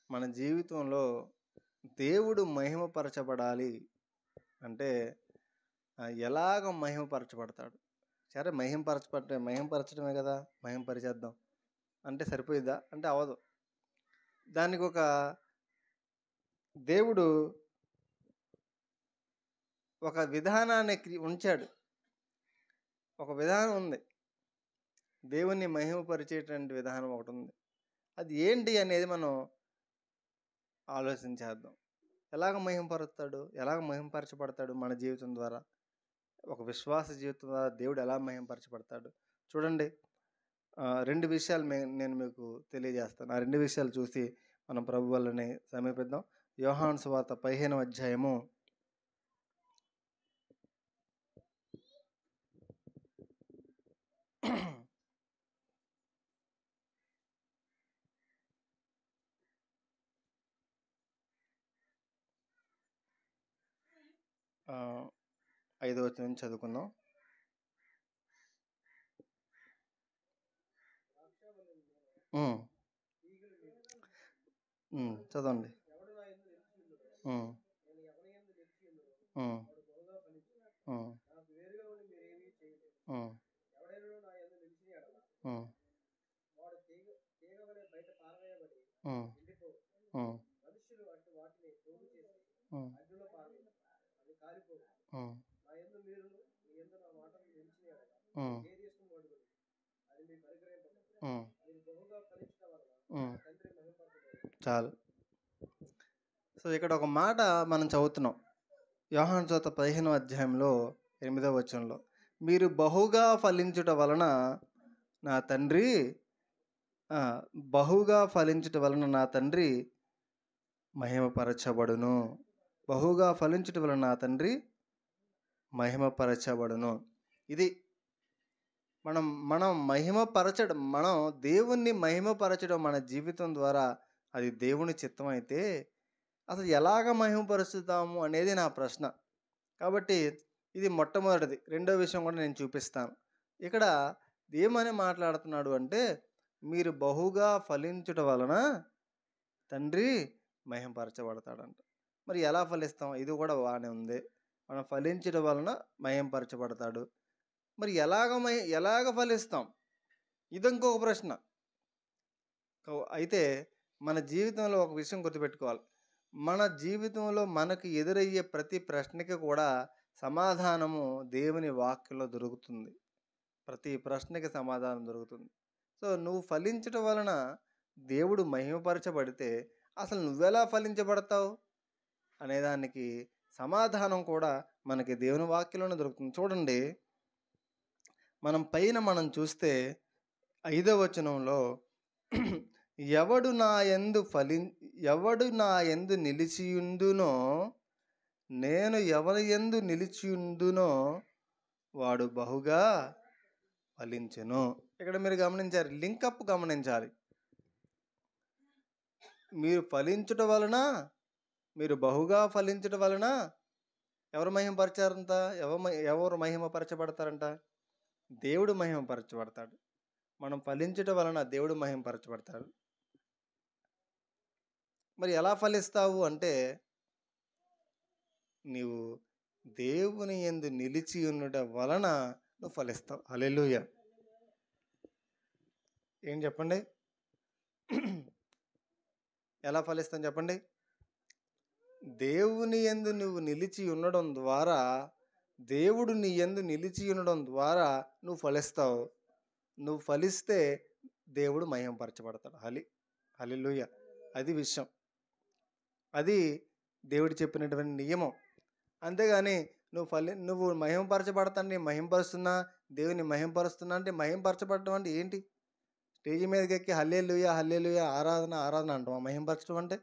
మన జీవితంలో దేవుడు మహిమపరచబడాలి అంటే ఎలాగ మహిమపరచబడతాడు? సరే మహిమపరచడమే కదా, మహిమపరిచేద్దాం అంటే సరిపోయిద్దా అంటే అవ్వదు. దానికి ఒక దేవుడు ఒక విధానాన్ని ఉంచాడు. ఒక విధానం ఉంది, దేవుణ్ణి మహిమపరిచేటువంటి విధానం ఒకటి ఉంది. అది ఏంటి అనేది మనం ఆలోచించేద్దాం. ఎలాగ మహిమపరచబడతాడు మన జీవితం ద్వారా? ఒక విశ్వాస జీవితం ద్వారా దేవుడు ఎలా మహిమపరచబడతాడు చూడండి. 2 విషయాలు నేను మీకు తెలియజేస్తాను. ఆ 2 విషయాలు చూసి మనం ప్రభు వల్లనే సమీపిద్దాం. యోహాను సువార్త 15వ అధ్యాయము 5వ వచనం నుంచి చదువుకుందాం. చదవండి. చాలు. సో ఇక్కడ ఒక మాట మనం చదువుతున్నాం. యోహాను సువార్త 15వ అధ్యాయంలో 8వ వచనంలో, మీరు బహుగా ఫలించుట వలన నా తండ్రి మహిమపరచబడును. బహుగా ఫలించుట వలన నా తండ్రి మహిమపరచబడును. ఇది మనం మహిమపరచడం, మనం దేవుణ్ణి మహిమపరచడం మన జీవితం ద్వారా అది దేవుని చిత్తం అయితే అసలు ఎలాగ మహిమపరుస్తాము అనేది నా ప్రశ్న. కాబట్టి ఇది మొట్టమొదటిది. రెండో విషయం కూడా నేను చూపిస్తాను. ఇక్కడ ఏమని మాట్లాడుతున్నాడు అంటే, మీరు బహుగా ఫలించుట వలన తండ్రి మహిమపరచబడతాడంట. మరి ఎలా ఫలిస్తాం? ఇది కూడా బాగానే ఉంది. మనం ఫలించడం వలన మహిమపరచబడతాడు. మరి ఎలాగ ఫలిస్తాం? ఇది ఇంకొక ప్రశ్న. అయితే మన జీవితంలో ఒక విషయం గుర్తుపెట్టుకోవాలి. మన జీవితంలో మనకు ఎదురయ్యే ప్రతి ప్రశ్నకి కూడా సమాధానము దేవుని వాక్యంలో దొరుకుతుంది. ప్రతి ప్రశ్నకి సమాధానం దొరుకుతుంది. సో నువ్వు ఫలించడం వలన దేవుడు మహిమపరచబడితే అసలు నువ్వెలా ఫలించబడతావు అనేదానికి సమాధానం కూడా మనకి దేవుని వాక్యంలోనే దొరుకుతుంది. చూడండి, మనం చూస్తే 5వ వచనంలో, ఎవడు నా యందు నిలిచియుండునో, నేను ఎవరి యందు నిలిచియుండునో వాడు బహుగా ఫలించెను. ఇక్కడ మీరు గమనించారు, లింకప్ గమనించాలి. మీరు ఫలించటం వలన, మీరు బహుగా ఫలించటం వలన ఎవరు మహిమపరచారంట? ఎవరు మహిమపరచబడతారంట? దేవుడు మహిమపరచబడతాడు. మనం ఫలించటం వలన దేవుడు మహిమపరచబడతాడు. మరి ఎలా ఫలిస్తావు అంటే, నీవు దేవుని యందు నిలిచి ఉండటం వలన నువ్వు ఫలిస్తావు. హల్లెలూయా. ఏం చెప్పండి, ఎలా ఫలిస్తాం చెప్పండి? దేవుని యందు నువ్వు నిలిచి ఉండడం ద్వారా, దేవుడు నీ యందు నిలిచి ఉండడం ద్వారా నువ్వు ఫలిస్తావు. నువ్వు ఫలిస్తే దేవుడు మహిమపరచబడతాడు. హల్లెలూయా. అది విషయం. అది దేవుడు చెప్పినటువంటి నియమం. అంతేగాని నువ్వు మహిమపరచబడతాను, నేను మహిమపరుస్తున్నా, దేవుని మహిమపరుస్తున్నా అంటే, మహిమపరచబడటం అంటే ఏంటి? స్టేజ్ మీదకి ఎక్కి హల్లెలూయా హల్లెలూయా ఆరాధన అంటాం. మహిమపరచడం అంటే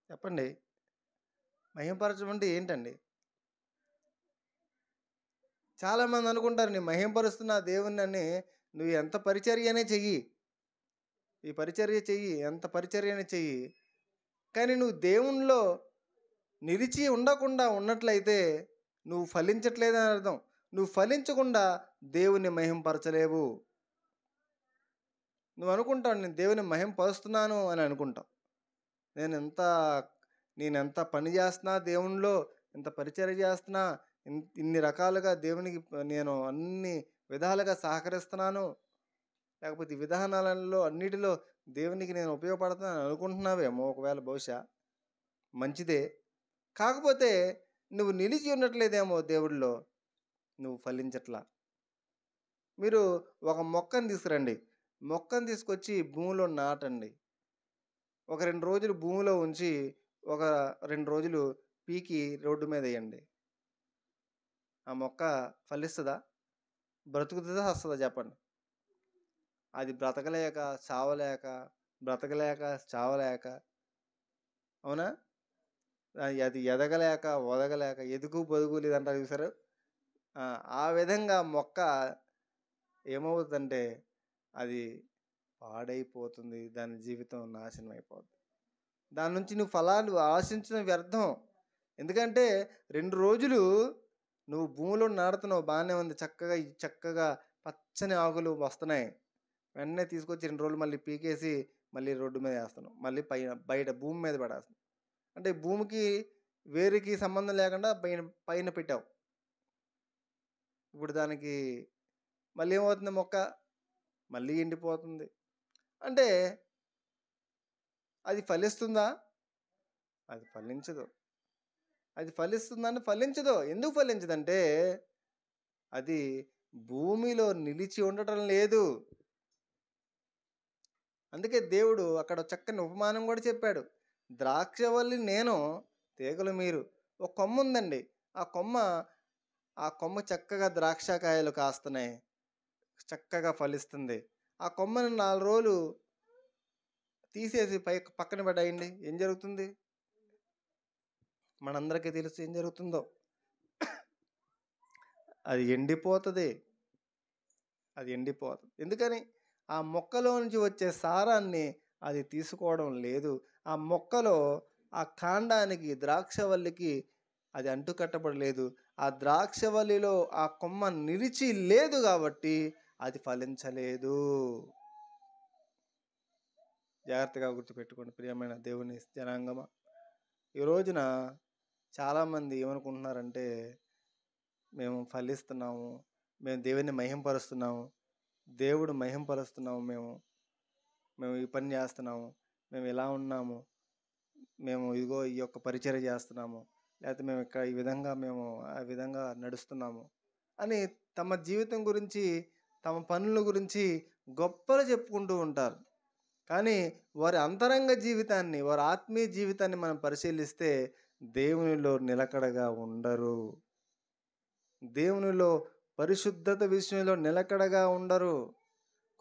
చెప్పండి, మహిమపరచడం అంటే ఏంటండి? చాలామంది అనుకుంటారు, నేను మహిమపరుస్తున్నా దేవుణ్ణి అని. నువ్వు ఎంత పరిచర్యనే చెయ్యి, ఈ పరిచర్య చెయ్యి, ఎంత పరిచర్యనే చెయ్యి, కానీ నువ్వు దేవునిలో నిలిచి ఉండకుండా ఉన్నట్లయితే నువ్వు ఫలించట్లేదని అర్థం. నువ్వు ఫలించకుండా దేవుణ్ణి మహిమపరచలేవు. నువ్వు అనుకుంటావు నేను దేవుని మహింపరుస్తున్నాను అని అనుకుంటావు. నేను ఎంత నేనెంత పని చేస్తున్నా దేవునిలో, ఎంత పరిచర్య చేస్తున్నా, ఇన్ని రకాలుగా దేవునికి నేను అన్ని విధాలుగా సహకరిస్తున్నాను, లేకపోతే ఈ విధానాలలో అన్నిటిలో దేవునికి నేను ఉపయోగపడుతున్నాను అనుకుంటున్నావేమో ఒకవేళ బహుశా మంచిదే. కాకపోతే నువ్వు నిలిచి ఉండట్లేదేమో దేవుడిలో, నువ్వు ఫలించట్లా. మీరు ఒక మొక్కను తీసుకురండి, మొక్కను తీసుకొచ్చి భూమిలో నాటండి. ఒక 2 రోజులు భూమిలో ఉంచి, ఒక 2 రోజులు పీకి రోడ్డు మీద వేయండి. ఆ మొక్క ఫలిస్తుందా? బ్రతుకుతుందా? వస్తుందా చెప్పండి? అది బ్రతకలేక, చావలేక, బ్రతకలేక, చావలేక, అవునా? అది ఎదగలేక, ఒదగలేక, ఎదుగు పొదుగు లేదంటారు చూసారు? ఆ విధంగా మొక్క ఏమవుతుందంటే అది పాడైపోతుంది, దాని జీవితం నాశనం అయిపోతుంది. దాని నుంచి నువ్వు ఫలాలు ఆశించిన వ్యర్థం. ఎందుకంటే 2 రోజులు నువ్వు భూమిలో నాడుతున్నావు, బాగానే ఉంది, చక్కగా చక్కగా పచ్చని ఆకులు వస్తున్నాయి. వెంటనే తీసుకొచ్చి 2 రోజులు మళ్ళీ పీకేసి మళ్ళీ రోడ్డు మీద వేస్తున్నావు, మళ్ళీ పైన బయట భూమి మీద పడేస్తున్నావు. అంటే భూమికి వేరుకి సంబంధం లేకుండా పైన పైన పెట్టావు. ఇప్పుడు దానికి మళ్ళీ ఏమవుతుంది? మొక్క మళ్ళీ ఎండిపోతుంది. అంటే అది ఫలిస్తుందా? అది ఫలించదు. అది ఫలిస్తుందని ఫలించదు. ఎందుకు ఫలించదంటే అది భూమిలో నిలిచి ఉండటం లేదు. అందుకే దేవుడు అక్కడ చక్కని ఉపమానం కూడా చెప్పాడు. ద్రాక్షవల్లి నేను, తీగలు మీరు. ఒక కొమ్మ ఉందండి, ఆ కొమ్మ చక్కగా ద్రాక్షకాయలు కాస్తున్నాయి, చక్కగా ఫలిస్తుంది. ఆ కొమ్మని 4 రోజులు తీసేసి పక్కన పడేయండి, ఏం జరుగుతుంది? మనందరికీ తెలుసు ఏం జరుగుతుందో. అది ఎండిపోతుంది. ఎందుకని? ఆ మొక్కలో నుంచి వచ్చే సారాన్ని అది తీసుకోవడం లేదు. ఆ మొక్కలో, ఆ కాండానికి, ద్రాక్షవల్లికి అది అంటుకట్టబడలేదు. ఆ ద్రాక్షవల్లిలో ఆ కొమ్మ నిలిచి లేదు కాబట్టి అది ఫలించలేదు. జాగ్రత్తగా గుర్తుపెట్టుకోండి ప్రియమైన దేవుని జనాంగమా. ఈ రోజున చాలామంది ఏమనుకుంటున్నారంటే మేము ఫలిస్తున్నాము, మేము దేవుని మహింపరుస్తున్నాము, దేవుడు మహింపరుస్తున్నాము, మేము ఈ పని చేస్తున్నాము, మేము ఇలా ఉన్నాము, మేము ఇదిగో ఈ యొక్క పరిచర్య చేస్తున్నాము, లేకపోతే మేము ఇక్కడ ఈ విధంగా మేము ఆ విధంగా నడుస్తున్నాము అని తమ జీవితం గురించి, తమ పనుల గురించి గొప్పలు చెప్పుకుంటూ ఉంటారు. కానీ వారి అంతరంగ జీవితాన్ని, వారి ఆత్మీయ జీవితాన్ని మనం పరిశీలిస్తే దేవునిలో నిలకడగా ఉండరు. దేవునిలో పరిశుద్ధత విషయంలో నిలకడగా ఉండరు.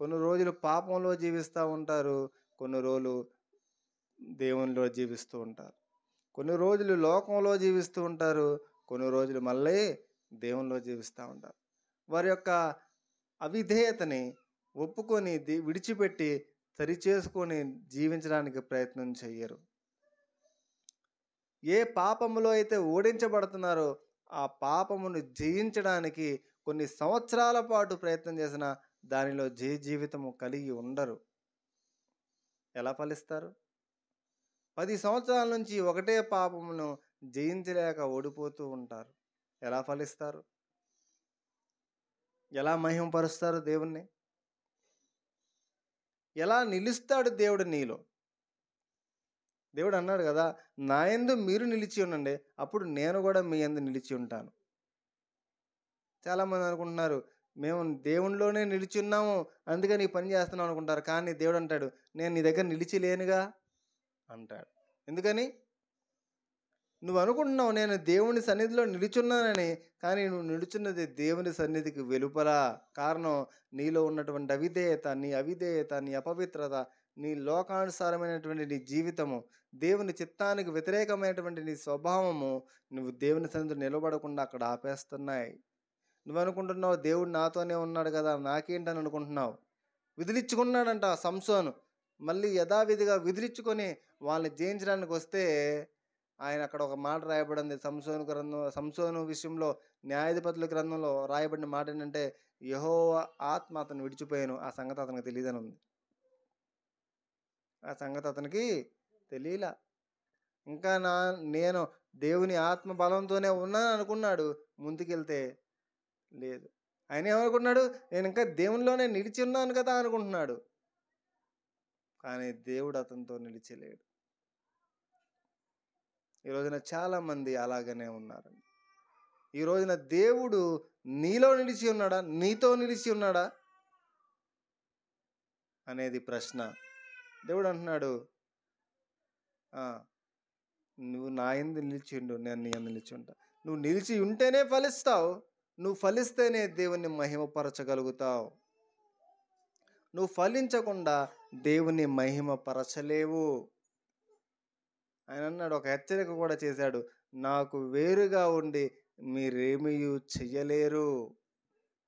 కొన్ని రోజులు పాపంలో జీవిస్తూ ఉంటారు, కొన్ని రోజులు దేవునిలో జీవిస్తూ ఉంటారు. కొన్ని రోజులు లోకంలో జీవిస్తూ ఉంటారు, కొన్ని రోజులు మళ్ళీ దేవునిలో జీవిస్తూ ఉంటారు. వారి యొక్క అవిధేయతని ఒప్పుకొని విడిచిపెట్టి సరిచేసుకొని జీవించడానికి ప్రయత్నం చెయ్యరు. ఏ పాపములో అయితే ఓడించబడుతున్నారో ఆ పాపమును జయించడానికి కొన్ని సంవత్సరాల పాటు ప్రయత్నం చేసిన దానిలో జీవితము కలిగి ఉండరు. ఎలా ఫలిస్తారు? 10 సంవత్సరాల నుంచి ఒకటే పాపమును జయించలేక ఓడిపోతూ ఉంటారు. ఎలా ఫలిస్తారు? ఎలా మహిమపరుస్తారు దేవుణ్ణి? ఎలా నిలుస్తాడు దేవుడు నీలో? దేవుడు అన్నాడు కదా, నా యందు మీరు నిలిచి ఉండండి, అప్పుడు నేను కూడా మీ యందు నిలిచి ఉంటాను. చాలామంది అనుకుంటున్నారు మేము దేవునిలోనే నిలిచి ఉన్నాము అందుకని ఈ పని చేస్తున్నాం అనుకుంటారు. కానీ దేవుడు అంటాడు, నేను నీ దగ్గర నిలిచి లేనుగా అంటాడు. ఎందుకని? నువ్వు అనుకుంటున్నావు నేను దేవుని సన్నిధిలో నిలుచున్నానని, కానీ నువ్వు నిలుచున్నది దేవుని సన్నిధికి వెలుపల. కారణం నీలో ఉన్నటువంటి అవిధేయత, నీ అపవిత్రత, నీ లోకానుసారమైనటువంటి నీ జీవితము, దేవుని చిత్తానికి వ్యతిరేకమైనటువంటి నీ స్వభావము నువ్వు దేవుని సన్నిధిలో నిలబడకుండా అక్కడ ఆపేస్తున్నాయి. నువ్వు అనుకుంటున్నావు దేవుడు నాతోనే ఉన్నాడు కదా, నాకేంటని అనుకుంటున్నావు. విదిలించుకున్నాడంట సంసోను. మళ్ళీ యథావిధిగా విదిలించుకొని వాళ్ళని జయించడానికి వస్తే ఆయన అక్కడ ఒక మాట రాయబడింది సంసోను విషయంలో న్యాయాధిపతుల గ్రంథంలో రాయబడిన మాట ఏంటంటే యెహోవా ఆత్మ అతను విడిచిపోయాను, ఆ సంగతి అతనికి తెలియదని ఉంది. ఆ సంగతి అతనికి తెలియలా. ఇంకా నేను దేవుని ఆత్మ బలంతోనే ఉన్నాను అనుకున్నాడు. ముందుకెళ్తే లేదు. ఆయన ఏమనుకున్నాడు, నేను ఇంకా దేవునిలోనే నిలిచి ఉన్నాను కదా అనుకుంటున్నాడు. కానీ దేవుడు అతనితో నిలిచలేడు. ఈ రోజున చాలామంది అలాగనే ఉన్నారండి. ఈ రోజున దేవుడు నీలో నిలిచి ఉన్నాడా, నీతో నిలిచి ఉన్నాడా అనేది ప్రశ్న. దేవుడు అంటున్నాడు, నువ్వు నా యందు నిలిచి ఉండు, నేను నీ యందు నిలిచి ఉంటా. నువ్వు నిలిచి ఉంటేనే ఫలిస్తావు. నువ్వు ఫలిస్తేనే దేవుణ్ణి మహిమపరచగలుగుతావు. నువ్వు ఫలించకుండా దేవుని మహిమపరచలేవు. ఆయన అన్నాడు, ఒక హెచ్చరిక కూడా చేశాడు, నాకు వేరుగా ఉండి మీరేమీ చెయ్యలేరు.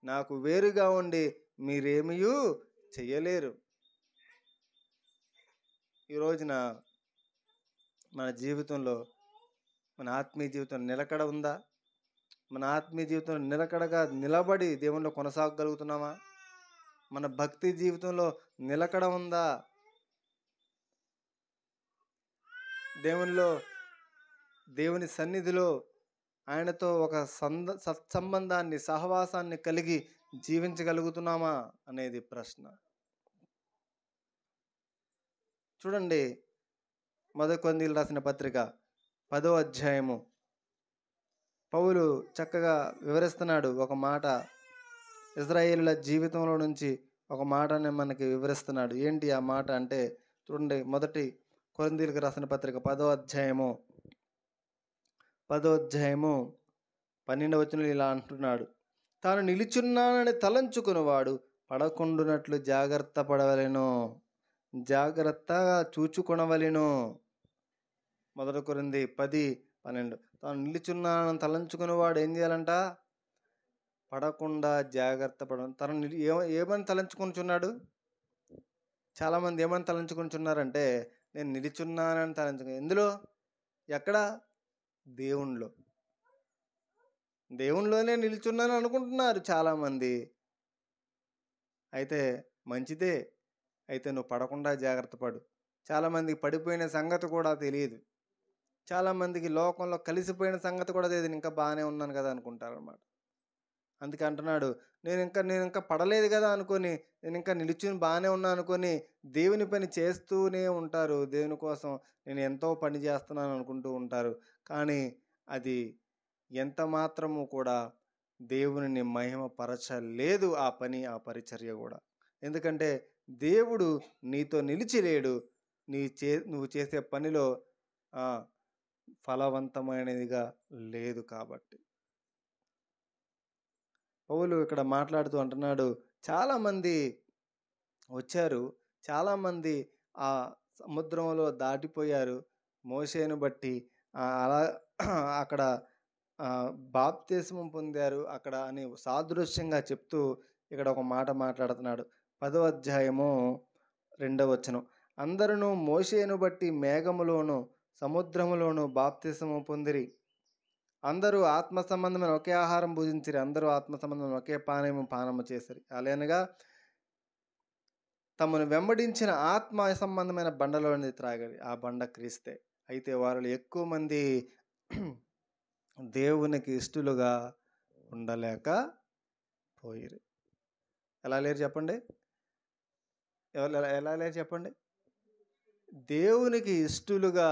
నాకు వేరుగా ఉండి మీరేమీ చెయ్యలేరు. ఈ రోజున మన జీవితంలో, మన ఆత్మీయ జీవితం నిలకడ ఉందా? మన ఆత్మీయ జీవితంలో నిలకడగా నిలబడి దేవునిలో కొనసాగగలుగుతున్నామా? మన భక్తి జీవితంలో నిలకడ ఉందా? దేవుని సన్నిధిలో ఆయనతో ఒక సత్సంబంధాన్ని, సహవాసాన్ని కలిగి జీవించగలుగుతున్నామా అనేది ప్రశ్న. చూడండి, మొదటి కొరింథీయులకు రాసిన పత్రిక 10వ అధ్యాయము పౌలు చక్కగా వివరిస్తున్నాడు. ఒక మాట, ఇశ్రాయేలుల జీవితంలో నుంచి ఒక మాటని మనకి వివరిస్తున్నాడు. ఏంటి ఆ మాట అంటే, చూడండి, మొదటి కొరింథీయులకు రాసిన పత్రిక 10వ అధ్యాయము 12వ వచనంలో ఇలా అంటున్నాడు, తాను నిలుచున్నానని తలంచుకునేవాడు పడకుండునట్లు జాగ్రత్త పడవలెను, జాగ్రత్తగా చూచుకొనవలెను. మొదటి కొరింథీ 10:12. తాను నిలుచున్నానని తలంచుకునేవాడు ఏం చేయాలంట? పడకుండా జాగ్రత్త పడ. తను ఏమని తలంచుకుంటున్నాడు? చాలామంది ఏమని తలంచుకుంటున్నారంటే, నేను నిలుచున్నానని తలంచుకుని. ఎందులో? ఎక్కడ? దేవునిలోనే నిలుచున్నాను అనుకుంటున్నారు చాలామంది. అయితే మంచిదే, అయితే నువ్వు పడకుండా జాగ్రత్త పడు. చాలామందికి పడిపోయిన సంగతి కూడా తెలియదు. చాలామందికి లోకంలో కలిసిపోయిన సంగతి కూడా తెలియదు. ఇంకా బాగానే ఉన్నాను కదా అనుకుంటారు అన్నమాట. అందుకే అంటున్నాడు, నేను ఇంకా పడలేదు కదా అనుకొని, నేను ఇంకా నిలుచుని బాగానే ఉన్నా అనుకొని దేవుని పని చేస్తూనే ఉంటారు. దేవుని కోసం నేను ఎంతో పని చేస్తున్నాను అనుకుంటూ ఉంటారు. కానీ అది ఎంత మాత్రము కూడా దేవునిని మహిమపరచలేదు. ఆ పని, ఆ పరిచర్య కూడా. ఎందుకంటే దేవుడు నీతో నిలిచిలేడు. నువ్వు చేసే పనిలో ఫలవంతమైనదిగా లేదు కాబట్టి. పౌలు ఇక్కడ మాట్లాడుతూ అంటున్నాడు, చాలామంది వచ్చారు, చాలామంది ఆ సముద్రంలో దాటిపోయారు మోషేను బట్టి. అలా అక్కడ బాప్తిస్మం పొందారు అక్కడ అని సాదృశ్యంగా చెప్తూ ఇక్కడ ఒక మాట మాట్లాడుతున్నాడు. 10వ అధ్యాయము 2వ వచనం, అందరూ మోషేను బట్టి మేఘములోను సముద్రములోను బాప్తిస్మము పొందిరి. అందరూ ఆత్మ సంబంధమైన ఒకే ఆహారం భుజించిరి. అందరూ ఆత్మ సంబంధమైన ఒకే పానము చేసిరి. అలానగా తమను వెంబడించిన ఆత్మ సంబంధమైన బండలోని త్రాగలి. ఆ బండ క్రీస్తే. అయితే వారిలో ఎక్కువ మంది దేవునికి ఇష్టలుగా ఉండలేకపోయిరి. ఎలా లేరు చెప్పండి? ఎలా లేరు చెప్పండి? దేవునికి ఇష్టలుగా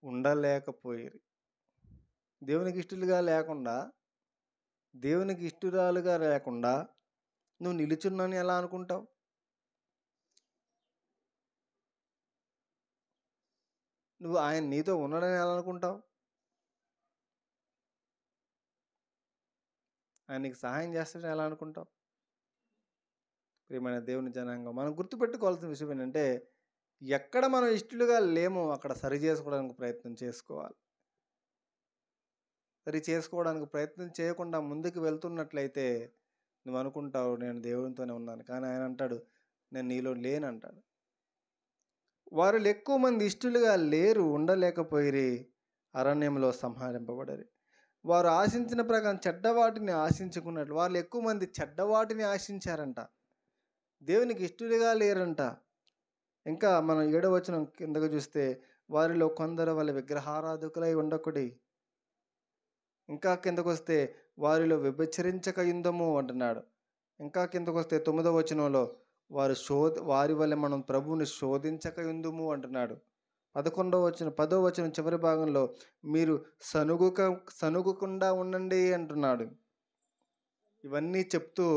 ఉండలేకపోయిరి. దేవునికి ఇష్టలుగా లేకుండా, దేవునికి ఇష్టరాలుగా లేకుండా నువ్వు నిలుచున్నాను ఎలా అనుకుంటావు? నువ్వు ఆయన నీతో ఉన్నాడని ఎలా అనుకుంటావు? ఆయన నీకు సహాయం చేస్తాడని ఎలా అనుకుంటావు? ప్రియమైన దేవుని జనాంగం, మనం గుర్తుపెట్టుకోవాల్సిన విషయం ఏంటంటే, ఎక్కడ మనం ఇష్టలుగా లేమో అక్కడ సరి చేసుకోవడానికి ప్రయత్నం చేసుకోవాలి. సరి చేసుకోవడానికి ప్రయత్నం చేయకుండా ముందుకు వెళ్తున్నట్లయితే నువ్వు అనుకుంటావు నేను దేవునితోనే ఉన్నాను, కానీ ఆయన అంటాడు నేను నీలో లేనంటాడు. వారిలో ఎక్కువ మంది ఇష్టలుగా లేరు, ఉండలేకపోయిరి, అరణ్యంలో సంహరింపబడరు. వారు ఆశించిన ప్రకారం చెడ్డవాటిని ఆశించుకున్నట్లు. వాళ్ళు ఎక్కువ మంది చెడ్డవాటిని ఆశించారంట, దేవునికి ఇష్టలుగా లేరంట. ఇంకా మనం 7వ వచనం కిందకు చూస్తే, వారిలో కొందరు వలె విగ్రహారాధకులై ఉండకుడి. ఇంకా కిందకొస్తే, వారిలో వ్యభిచరించక యుందుము అంటున్నాడు. ఇంకా కిందకొస్తే 9వ వచనంలో, వారి వలె మనం ప్రభువుని శోధించక యుందుము అంటున్నాడు. 10వ వచనం చివరి భాగంలో, మీరు సనుగకుండా ఉండండి అంటున్నాడు. ఇవన్నీ చెప్తూ,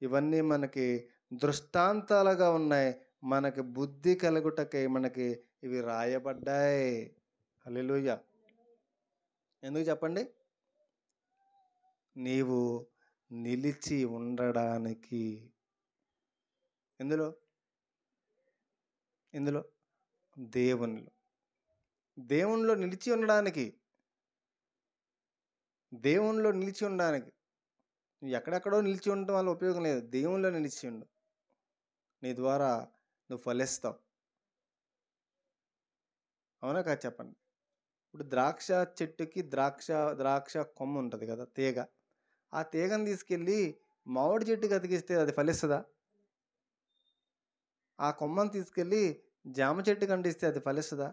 ఇవన్నీ మనకి దృష్టాంతాలుగా ఉన్నాయి. మనకి బుద్ధి కలుగుటకై మనకి ఇవి రాయబడ్డాయి. హల్లెలూయా! ఎందుకు చెప్పండి? నీవు నిలిచి ఉండడానికి. ఎందులో? ఇందులో దేవునిలో. దేవునిలో నిలిచి ఉండడానికి. దేవునిలో నిలిచి ఉండడానికి. నువ్వు ఎక్కడెక్కడో నిలిచి ఉండటం వల్ల ఉపయోగం లేదు. దేవునిలో నిలిచి ఉండు. నీ ద్వారా నువ్వు ఫలిస్తావు. అవునా కాదు చెప్పండి? ఇప్పుడు ద్రాక్ష చెట్టుకి ద్రాక్ష కొమ్మ ఉంటుంది కదా, తీగ. ఆ తీగను తీసుకెళ్ళి మామిడి చెట్టుకి అతికిస్తే అది ఫలిస్తుందా? ఆ కొమ్మను తీసుకెళ్ళి జామ చెట్టుకి అంటిస్తే అది ఫలిస్తుందా?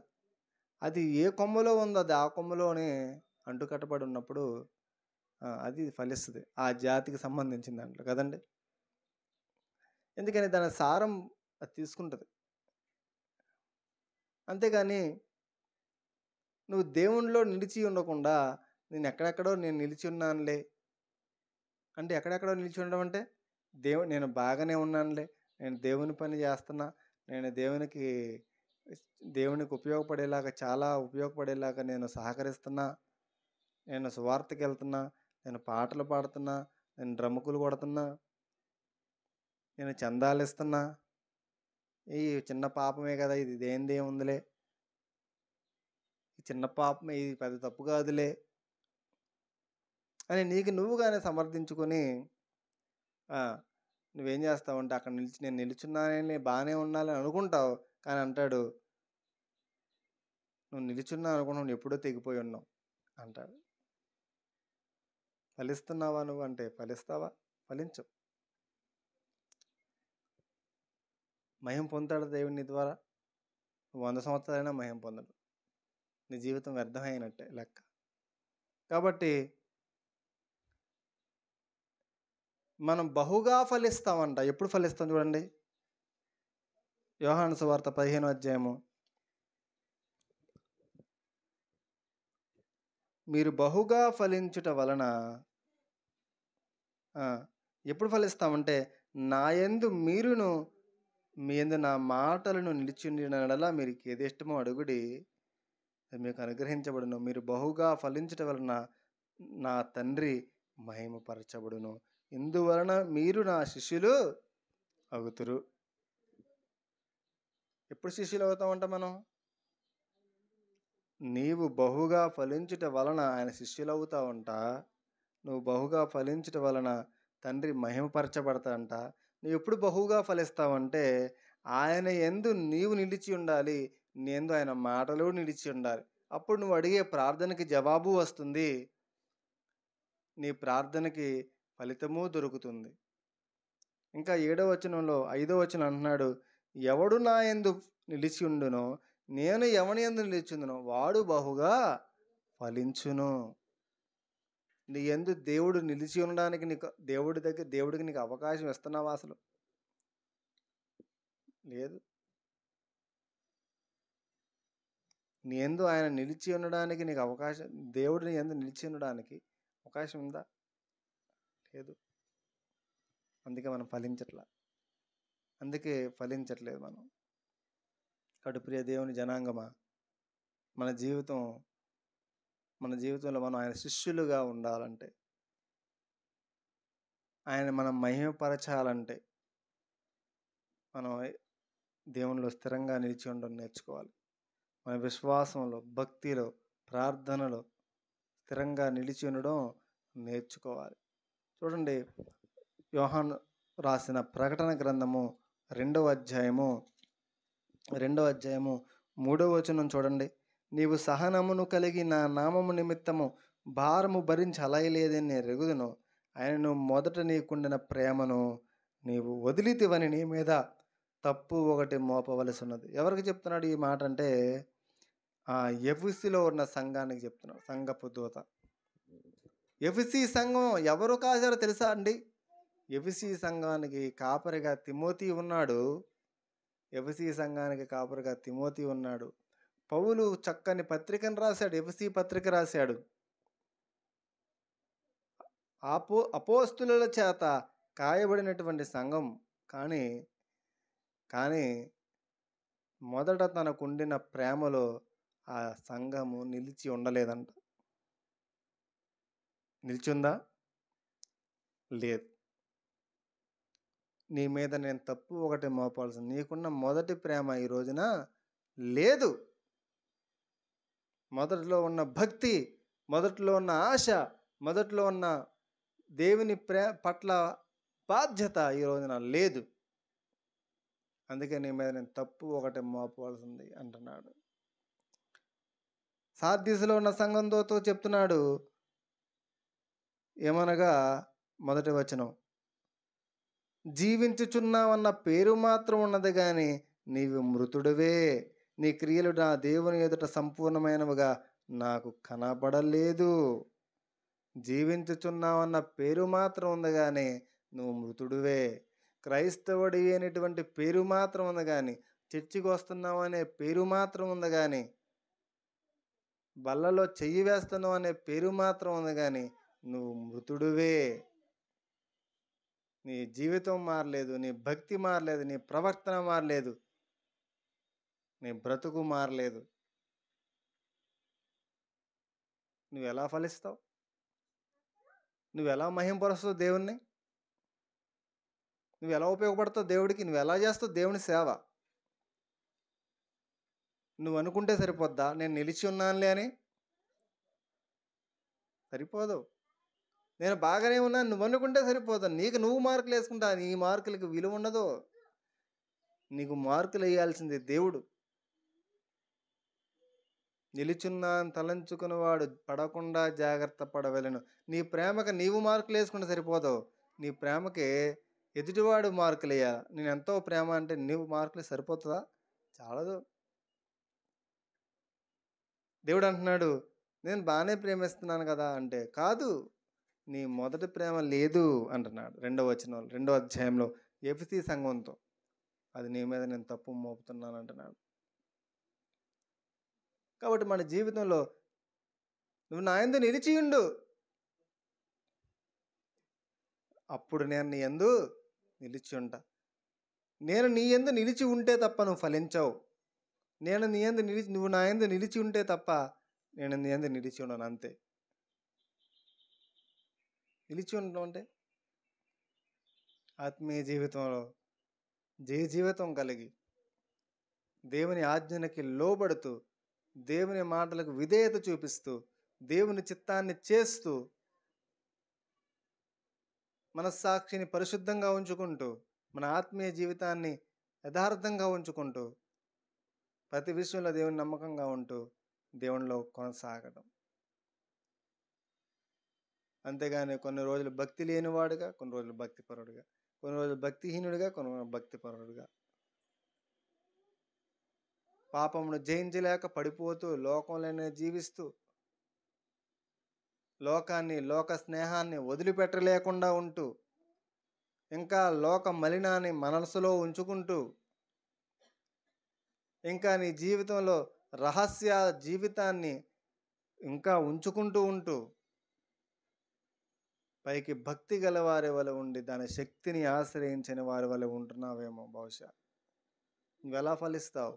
అది ఏ కొమ్మలో ఉందో అది ఆ కొమ్మలోనే అంటుకట్టబడి ఉన్నప్పుడు అది ఫలిస్తుంది. ఆ జాతికి సంబంధించిన దాంట్లో కదండి. ఎందుకని దాని సారం అది తీసుకుంటుంది. అంతేగాని నువ్వు దేవునిలో నిలిచి ఉండకుండా, నేను నిలిచి ఉన్నానులే అంటే, ఎక్కడెక్కడో నిలిచి ఉండడం అంటే, నేను బాగానే ఉన్నానులే, నేను దేవుని పని చేస్తున్నా, నేను దేవునికి ఉపయోగపడేలాగా, చాలా ఉపయోగపడేలాగా నేను సహకరిస్తున్నా, నేను సువార్తకి వెళ్తున్నా, నేను పాటలు పాడుతున్నా, నేను డ్రమ్ముకులు కొడుతున్నా, నేను చందాలు ఇస్తున్నా, ఈ చిన్న పాపమే కదా, ఇది దేనిదేముందిలే, ఈ చిన్న పాపమే, ఇది పెద్ద తప్పు కాదులే అని నీకు నువ్వుగానే సమర్థించుకొని నువ్వేం చేస్తావంటే, అక్కడ నేను నిలుచున్నానని బాగానే ఉండాలని అనుకుంటావు. కానీ అంటాడు, నువ్వు నిలుచున్నా అనుకున్నావు, నువ్వు ఎప్పుడో తెగిపోయి ఉన్నావు అంటాడు. ఫలిస్తున్నావా నువ్వు అంటే ఫలిస్తావా? ఫలించు. మహిమ పొందుతాడు దేవుడు నీ ద్వారా. నువ్వు 100 సంవత్సరాలైనా మహిమ పొందడు. నీ జీవితం వ్యర్థమైనట్టే లెక్క. కాబట్టి మనం బహుగా ఫలిస్తామంట. ఎప్పుడు ఫలిస్తాం చూడండి. యోహాను సువార్త 15వ అధ్యాయము. మీరు బహుగా ఫలించుట వలన ఎప్పుడు ఫలిస్తామంటే, నా యందు మీరును మీ యందు నా మాటలను నిలిచిండినలా మీరు ఏది ఇష్టమో అడుగుడి, అది మీకు అనుగ్రహించబడును. మీరు బహుగా ఫలించుట వలన నా తండ్రి మహిమపరచబడును. ఇందువలన మీరు నా శిష్యులు అవుతురు. ఎప్పుడు శిష్యులు అవుతామంట మనం? నీవు బహుగా ఫలించుట వలన ఆయన శిష్యులు అవుతావంట. నువ్వు బహుగా ఫలించుట వలన తండ్రి మహిమపరచబడతాంట. నువ్వు ఎప్పుడు బహుగా ఫలిస్తావంటే, ఆయన యందు నీవు నిలిచి ఉండాలి, నీ యందు ఆయన మాటలు నిలిచి ఉండాలి. అప్పుడు నువ్వు అడిగే ప్రార్థనకి జవాబు వస్తుంది, నీ ప్రార్థనకి ఫలితము దొరుకుతుంది. ఇంకా 7వ వచనంలో 5వ వచనం అంటున్నాడు, ఎవడు నా యందు నిలిచి ఉండునో, నేను ఎవని యందు నిలిచిందునో వాడు బహుగా ఫలించును. నీ యందు దేవుడు నిలిచి ఉండడానికి దేవుడికి నీకు అవకాశం ఇస్తున్నావా? అసలు లేదు. నీ యందు ఆయన నిలిచి ఉండడానికి నీకు అవకాశం, దేవుడు నీ యందు నిలిచి ఉండడానికి అవకాశం ఉందా? లేదు. అందుకే మనం ఫలించట్లేదు మనం. కడుప్రియ దేవుని జనాంగమా, మన జీవితంలో మనం ఆయన శిష్యులుగా ఉండాలంటే, ఆయన మనం మహిమపరచాలంటే, మనం దేవునిలో స్థిరంగా నిలిచి ఉండడం నేర్చుకోవాలి. మన విశ్వాసంలో, భక్తిలో, ప్రార్థనలో స్థిరంగా నిలిచి ఉండడం నేర్చుకోవాలి. చూడండి, యోహాను రాసిన ప్రకటన గ్రంథము 2వ అధ్యాయము 3వ వచనం చూడండి. నీవు సహనమును కలిగి నా నామము నిమిత్తము భారము భరించి అలయలేదని నేను ఎరుగుదును. ఆయనను మొదట నీకుండిన ప్రేమను నీవు వదిలితివని నీ మీద తప్పు ఒకటి మోపవలసి ఉన్నది. ఎవరికి చెప్తున్నాడు ఈ మాట అంటే ఎఫెసీలో ఉన్న సంఘానికి చెప్తున్నాడు. సంఘపు దూత. ఎఫెసీ సంఘం ఎవరు కాశారో తెలుసా అండి? ఎఫెసీ సంఘానికి కాపరిగా తిమోతి ఉన్నాడు. ఎఫెసీ సంఘానికి కాపరిగా తిమోతి ఉన్నాడు. పౌలు చక్కని పత్రికను రాశాడు. ఎఫెసీ పత్రిక రాశాడు. అపోస్తుల చేత కాయబడినటువంటి సంఘం. కానీ మొదట తనకుండిన ప్రేమలో ఆ సంఘము నిలిచి ఉండలేదంట. నిలిచిందా? లేదు. నీ మీద నేను తప్పు ఒకటి మోపాల్సింది. నీకున్న మొదటి ప్రేమ ఈ రోజున లేదు. మొదట్లో ఉన్న భక్తి, మొదట్లో ఉన్న ఆశ, మొదట్లో ఉన్న దేవుని పట్ల బాధ్యత ఈ రోజున లేదు. అందుకే నీ మీద నేను తప్పు ఒకటి మోపవలసింది అంటున్నాడు. సార్దీసులో ఉన్న సంఘంతో చెప్తున్నాడు. ఏమనగా మొదటి వచనం, జీవించుచున్నావన్న పేరు మాత్రం ఉన్నది కానీ నీవు మృతుడివే. నీ క్రియలు నా దేవుని ఎదుట సంపూర్ణమైనవిగా నాకు కనబడలేదు. జీవించుచున్నావన్న పేరు మాత్రం ఉంది కానీ నువ్వు మృతుడివే. క్రైస్తవుడి అనేటువంటి పేరు మాత్రం ఉంది కానీ, చర్చికి వస్తున్నావు అనే పేరు మాత్రం ఉంది కానీ, బల్లలో చెయ్యి వేస్తున్నావు అనే పేరు మాత్రం ఉంది కానీ నువ్వు మృతుడివే. నీ జీవితం మారలేదు, నీ భక్తి మారలేదు, నీ ప్రవర్తన మారలేదు, నీ బ్రతుకు మారలేదు. నువ్వు ఎలా ఫలిస్తావు? నువ్వు ఎలా మహింపరుస్తావు దేవుణ్ణి? నువ్వు ఎలా ఉపయోగపడతావు దేవుడికి? నువ్వు ఎలా చేస్తావు దేవుని సేవ? నువ్వు అనుకుంటే సరిపోద్దా నేను నిలిచి ఉన్నానులే అని? సరిపోదు. నేను బాగానే ఉన్నాను నువ్వు అనుకుంటే సరిపోదు. నీకు నువ్వు మార్కులు వేసుకుంటా, నీ మార్కులకి విలువ ఉండదు. నీకు మార్కులు వేయాల్సింది దేవుడు. నిలుచున్నాను తలంచుకున్నవాడు పడకుండా జాగ్రత్త పడవలెను. నీ ప్రేమకి నీవు మార్కులు వేసుకుంటే సరిపోదు. నీ ప్రేమకి ఎదుటివాడు మార్కులు వేయాలి. నేను ఎంతో ప్రేమ అంటే నీవు మార్కులు సరిపోతుందా? చాలదు. దేవుడు అంటున్నాడు, నేను బాగానే ప్రేమిస్తున్నాను కదా అంటే, కాదు, నీ మొదటి ప్రేమ లేదు అంటున్నాడు. 2వ వచనం 2వ అధ్యాయంలో ఎఫెసీ సంఘంతో. అది నీ మీద నేను తప్పు మోపుతున్నాను అంటున్నాడు. కాబట్టి మన జీవితంలో నువ్వు నా యందు నిలిచి ఉండు, అప్పుడు నేను నీ యందు నిలిచి ఉంటా. నేను నీ యందు నిలిచి ఉంటే తప్ప నువ్వు ఫలించవు. నువ్వు నా యందు నిలిచి ఉంటే తప్ప నేను నీ యందు నిలిచి ఉండను. అంతే. నిలిచి ఉండడం అంటే ఆత్మీయ జీవితంలో జీవితం కలిగి, దేవుని ఆజ్ఞలకి లోబడుతూ, దేవుని మాటలకు విధేయత చూపిస్తూ, దేవుని చిత్తాన్ని చేస్తూ, మనస్సాక్షిని పరిశుద్ధంగా ఉంచుకుంటూ, మన ఆత్మీయ జీవితాన్ని యథార్థంగా ఉంచుకుంటూ, ప్రతి విషయంలో దేవుని నమ్మకంగా ఉంటూ దేవునిలో కొనసాగడం. అంతేగాని కొన్ని రోజులు భక్తి లేనివాడుగా, కొన్ని రోజులు భక్తిపరుడుగా, కొన్ని రోజులు భక్తిహీనుడిగా, కొన్ని రోజులు భక్తిపరుడుగా, పాపమును జయించలేక పడిపోతూ, లోకంలోనే జీవిస్తూ, లోక స్నేహాన్ని వదిలిపెట్టలేకుండా ఉంటూ, ఇంకా లోక మలినాన్ని మనసులో ఉంచుకుంటూ, ఇంకా నీ జీవితంలో రహస్య జీవితాన్ని ఇంకా ఉంచుకుంటూ ఉంటూ, పైకి భక్తి గల వారి వల్ల ఉండి దాని శక్తిని ఆశ్రయించిన వారి వల్ల ఉంటున్నావేమో. బహుశా నువ్వెలా ఫలిస్తావు?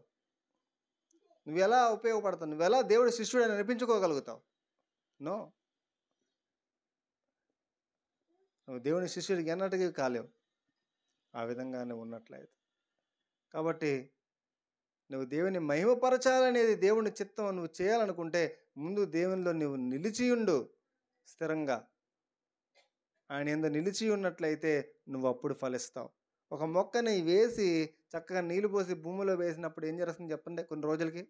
నువ్వెలా ఉపయోగపడతావు? నువ్వెలా దేవుడి శిష్యుడని అనిపించుకోగలుగుతావు? నో, నువ్వు దేవుని శిష్యుడికి ఎన్నటికీ కాలేవు ఆ విధంగానే ఉన్నట్లయితే. కాబట్టి నువ్వు దేవుని మహిమపరచాలనేది దేవుని చిత్తం నువ్వు చేయాలనుకుంటే ముందు దేవునిలో నువ్వు నిలిచియుండు స్థిరంగా. ఆయన యందు నిలిచి ఉన్నట్లయితే నువ్వు అప్పుడు ఫలిస్తావు. ఒక మొక్కని వేసి చక్కగా నీళ్లు పోసి భూమిలో వేసినప్పుడు ఏం జరుగుతుంది చెప్పండి? కొన్ని రోజులకి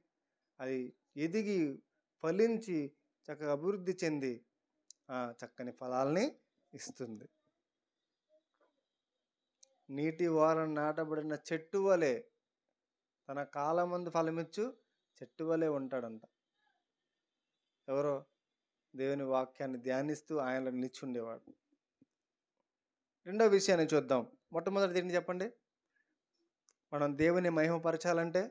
అది ఎదిగి ఫలించి చక్కగా అభివృద్ధి చెంది చక్కని ఫలాల్ని ఇస్తుంది. నీటి ఓరన నాటబడిన చెట్టు వలె, తన కాలమందు ఫలమిచ్చు చెట్టు వలె ఉంటాడంట. ఎవరో దేవుని వాక్యాన్ని ధ్యానిస్తూ ఆయనలో నిలిచి ఉండేవాడు. రెండో విషయాన్ని చూద్దాం. మొట్టమొదటిది ఏంటి చెప్పండి? మనం దేవుని మహిమపరచాలంటే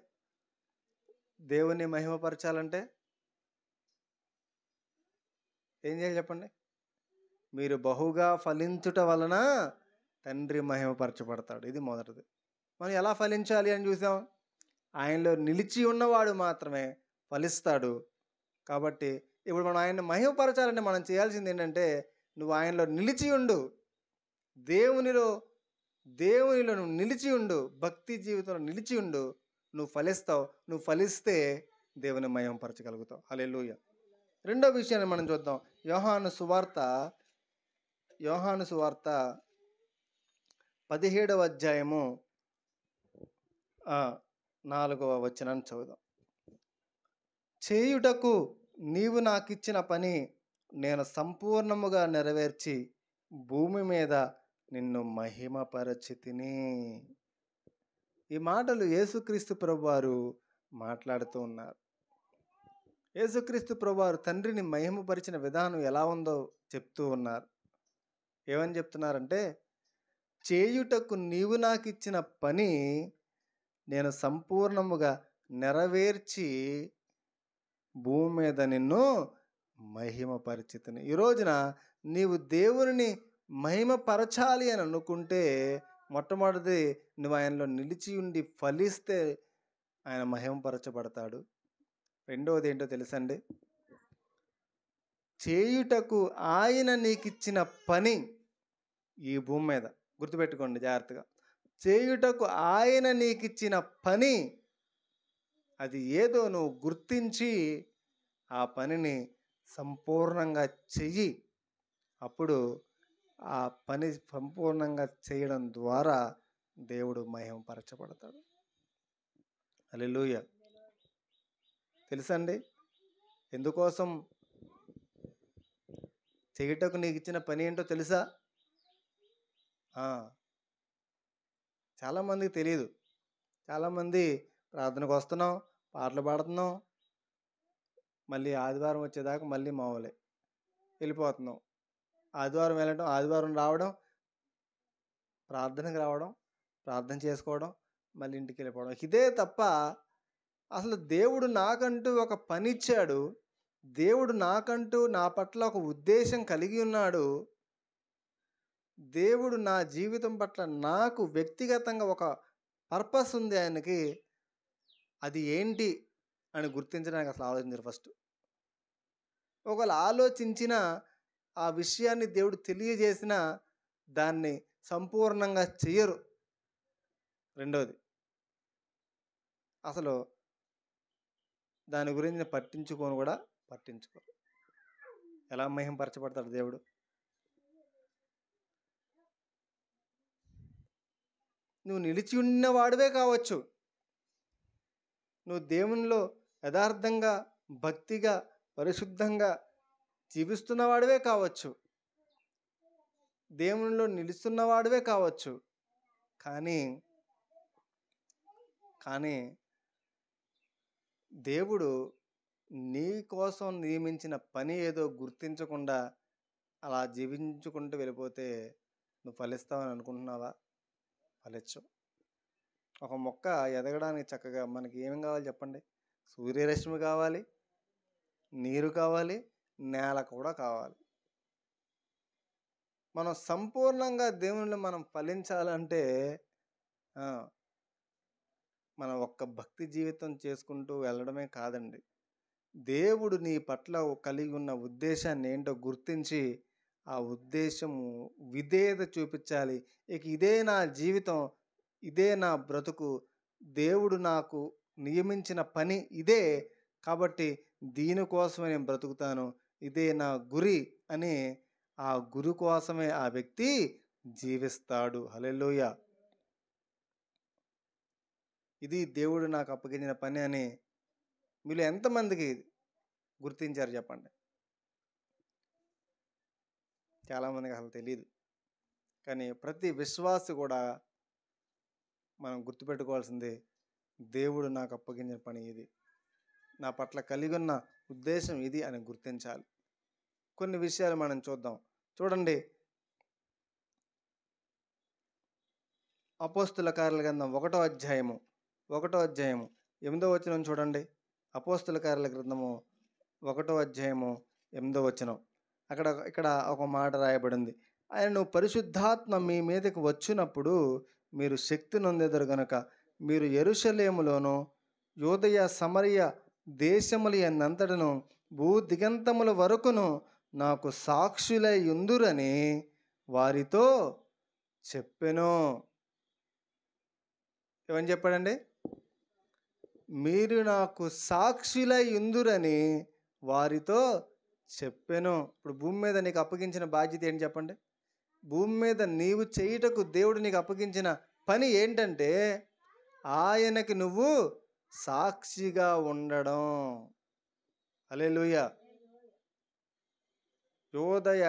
ఏం చేయాలి చెప్పండి? మీరు బహుగా ఫలించుట వలన తండ్రి మహిమపరచబడతాడు. ఇది మొదటిది. మనం ఎలా ఫలించాలి అని చూసాం. ఆయనలో నిలిచి ఉన్నవాడు మాత్రమే ఫలిస్తాడు. కాబట్టి ఇప్పుడు మనం ఆయన్ని మహిమపరచాలంటే మనం చేయాల్సింది ఏంటంటే, నువ్వు ఆయనలో నిలిచి ఉండు. దేవునిలో నువ్వు నిలిచి ఉండు. భక్తి జీవితంలో నిలిచి ఉండు. నువ్వు ఫలిస్తావు. నువ్వు ఫలిస్తే దేవుని మహిమపరచగలుగుతావు. హల్లెలూయా. రెండో విషయాన్ని మనం చూద్దాం. యోహాను సువార్త 17వ అధ్యాయము 4వ వచనాన్ని చదువుదాం. చేయుటకు నీవు నాకిచ్చిన పని నేను సంపూర్ణముగా నెరవేర్చి భూమి మీద నిన్ను మహిమపరచితిని. ఈ మాటలు యేసుక్రీస్తు ప్రభువారు మాట్లాడుతూ ఉన్నారు. యేసుక్రీస్తు ప్రభువారు తండ్రిని మహిమపరిచిన విధానం ఎలా ఉందో చెప్తూ ఉన్నారు. ఏమని చెప్తున్నారంటే, చేయుటకు నీవు నాకిచ్చిన పని నేను సంపూర్ణముగా నెరవేర్చి భూమి మీద నిన్ను మహిమపరిచితిని. ఈ రోజున నీవు దేవుని మహిమపరచాలి అని అనుకుంటే, మొట్టమొదటిది నువ్వు ఆయనలో నిలిచి ఉండి ఫలిస్తే ఆయన మహిమపరచబడతాడు. రెండవది ఏంటో తెలుసండి? చేయుటకు ఆయన నీకిచ్చిన పని ఈ భూమి మీద, గుర్తుపెట్టుకోండి జాగ్రత్తగా, చేయుటకు ఆయన నీకిచ్చిన పని అది ఏదో నువ్వు గుర్తించి ఆ పనిని సంపూర్ణంగా చెయ్యి. అప్పుడు ఆ పని సంపూర్ణంగా చేయడం ద్వారా దేవుడు మహిమపరచబడతాడు. హల్లెలూయా. తెలుసండి ఎందుకోసం చేయుటకు నీకు ఇచ్చిన పని ఏంటో తెలుసా? చాలామందికి తెలియదు. చాలామంది ప్రార్థనకు వస్తున్నాం, పాటలు పాడుతున్నాం, మళ్ళీ ఆదివారం వచ్చేదాకా మళ్ళీ మామూలే, వెళ్ళిపోతున్నాం. ఆదివారం వెళ్ళడం, ఆదివారం రావడం, ప్రార్థనకు రావడం, ప్రార్థన చేసుకోవడం, మళ్ళీ ఇంటికి వెళ్ళిపోవడం. ఇదే తప్ప అసలు దేవుడు నాకంటూ ఒక పని ఇచ్చాడు. దేవుడు నాకంటూ నా పట్ల ఒక ఉద్దేశం కలిగి ఉన్నాడు. దేవుడు నా జీవితం పట్ల నాకు వ్యక్తిగతంగా ఒక పర్పస్ ఉంది ఆయనకి. అది ఏంటి అని గుర్తించడానికి అసలు ఆలోచించరు ఫస్ట్. ఒకవేళ ఆలోచించిన ఆ విషయాన్ని దేవుడు తెలియజేసిన దాన్ని సంపూర్ణంగా చెయ్యరు. రెండోది అసలు దాని గురించి పట్టించుకోరు. ఎలా మహిమపరచబడతాడు దేవుడు? నువ్వు నిలిచి ఉన్నవాడివే కావచ్చు, నువ్వు దేవునిలో యథార్థంగా, భక్తిగా, పరిశుద్ధంగా జీవిస్తున్నవాడివే కావచ్చు, దేవునిలో నిలుస్తున్నవాడివే కావచ్చు. కానీ దేవుడు నీ కోసం నియమించిన పని ఏదో గుర్తించకుండా అలా జీవించుకుంటూ వెళ్ళిపోతే నువ్వు ఫలిస్తావని అనుకుంటున్నావా? ఫలించవు. ఒక మొక్క ఎదగడానికి చక్కగా మనకి ఏం కావాలి చెప్పండి? సూర్యరశ్మి కావాలి, నీరు కావాలి, నేల కూడా కావాలి. మనం సంపూర్ణంగా దేవునిలో మనం ఫలించాలంటే మనం ఒక్క భక్తి జీవితం చేసుకుంటూ వెళ్ళడమే కాదండి. దేవుడు నీ పట్ల కలిగి ఉన్న ఉద్దేశాన్ని ఏంటో గుర్తించి ఆ ఉద్దేశము విధేయత చూపించాలి. ఇక ఇదే నా జీవితం, ఇదే నా బ్రతుకు, దేవుడు నాకు నియమించిన పని ఇదే, కాబట్టి దీనికోసమే నేను బ్రతుకుతాను, ఇదే నా గురి అని ఆ గురి కోసమే ఆ వ్యక్తి జీవిస్తాడు. హల్లెలూయా. ఇది దేవుడు నాకు అప్పగించిన పని అని మీరు ఎంతమందికి గుర్తించారు చెప్పండి? చాలామందికి అసలు తెలియదు. కానీ ప్రతి విశ్వాసి కూడా మనం గుర్తుపెట్టుకోవాల్సింది, దేవుడు నాకు అప్పగించిన పని ఇది, నా పట్ల కలిగి ఉన్న ఉద్దేశం ఇది అని గుర్తించాలి. కొన్ని విషయాలు మనం చూద్దాం. చూడండి, అపోస్తుల కార్యాల గ్రంథం 1వ అధ్యాయము 8వ వచనం చూడండి. అపోస్తుల కార్యాల గ్రంథము 1వ అధ్యాయము 8వ వచనం. ఇక్కడ ఒక మాట రాయబడింది. ఆయనను పరిశుద్ధాత్మ మీ మీదకి వచ్చినప్పుడు మీరు శక్తి నొందెదరు గనుక మీరు యెరూషలేములోను యూదయ సమరయ దేశముల యందంతటను భూ దిగంతముల వరకును నాకు సాక్షులై యుందురని వారితో చెప్పెను. ఏమని చెప్పాడండి? మీరు నాకు సాక్షులై యుందురని వారితో చెప్పెను. ఇప్పుడు భూమి మీద నీకు అప్పగించిన బాధ్యత ఏంటి చెప్పండి? భూమి మీద నీవు చేయుటకు దేవుడు నీకు అప్పగించిన పని ఏంటంటే ఆయనకి నువ్వు సాక్షిగా ఉండడం. హల్లెలూయా. యూదయ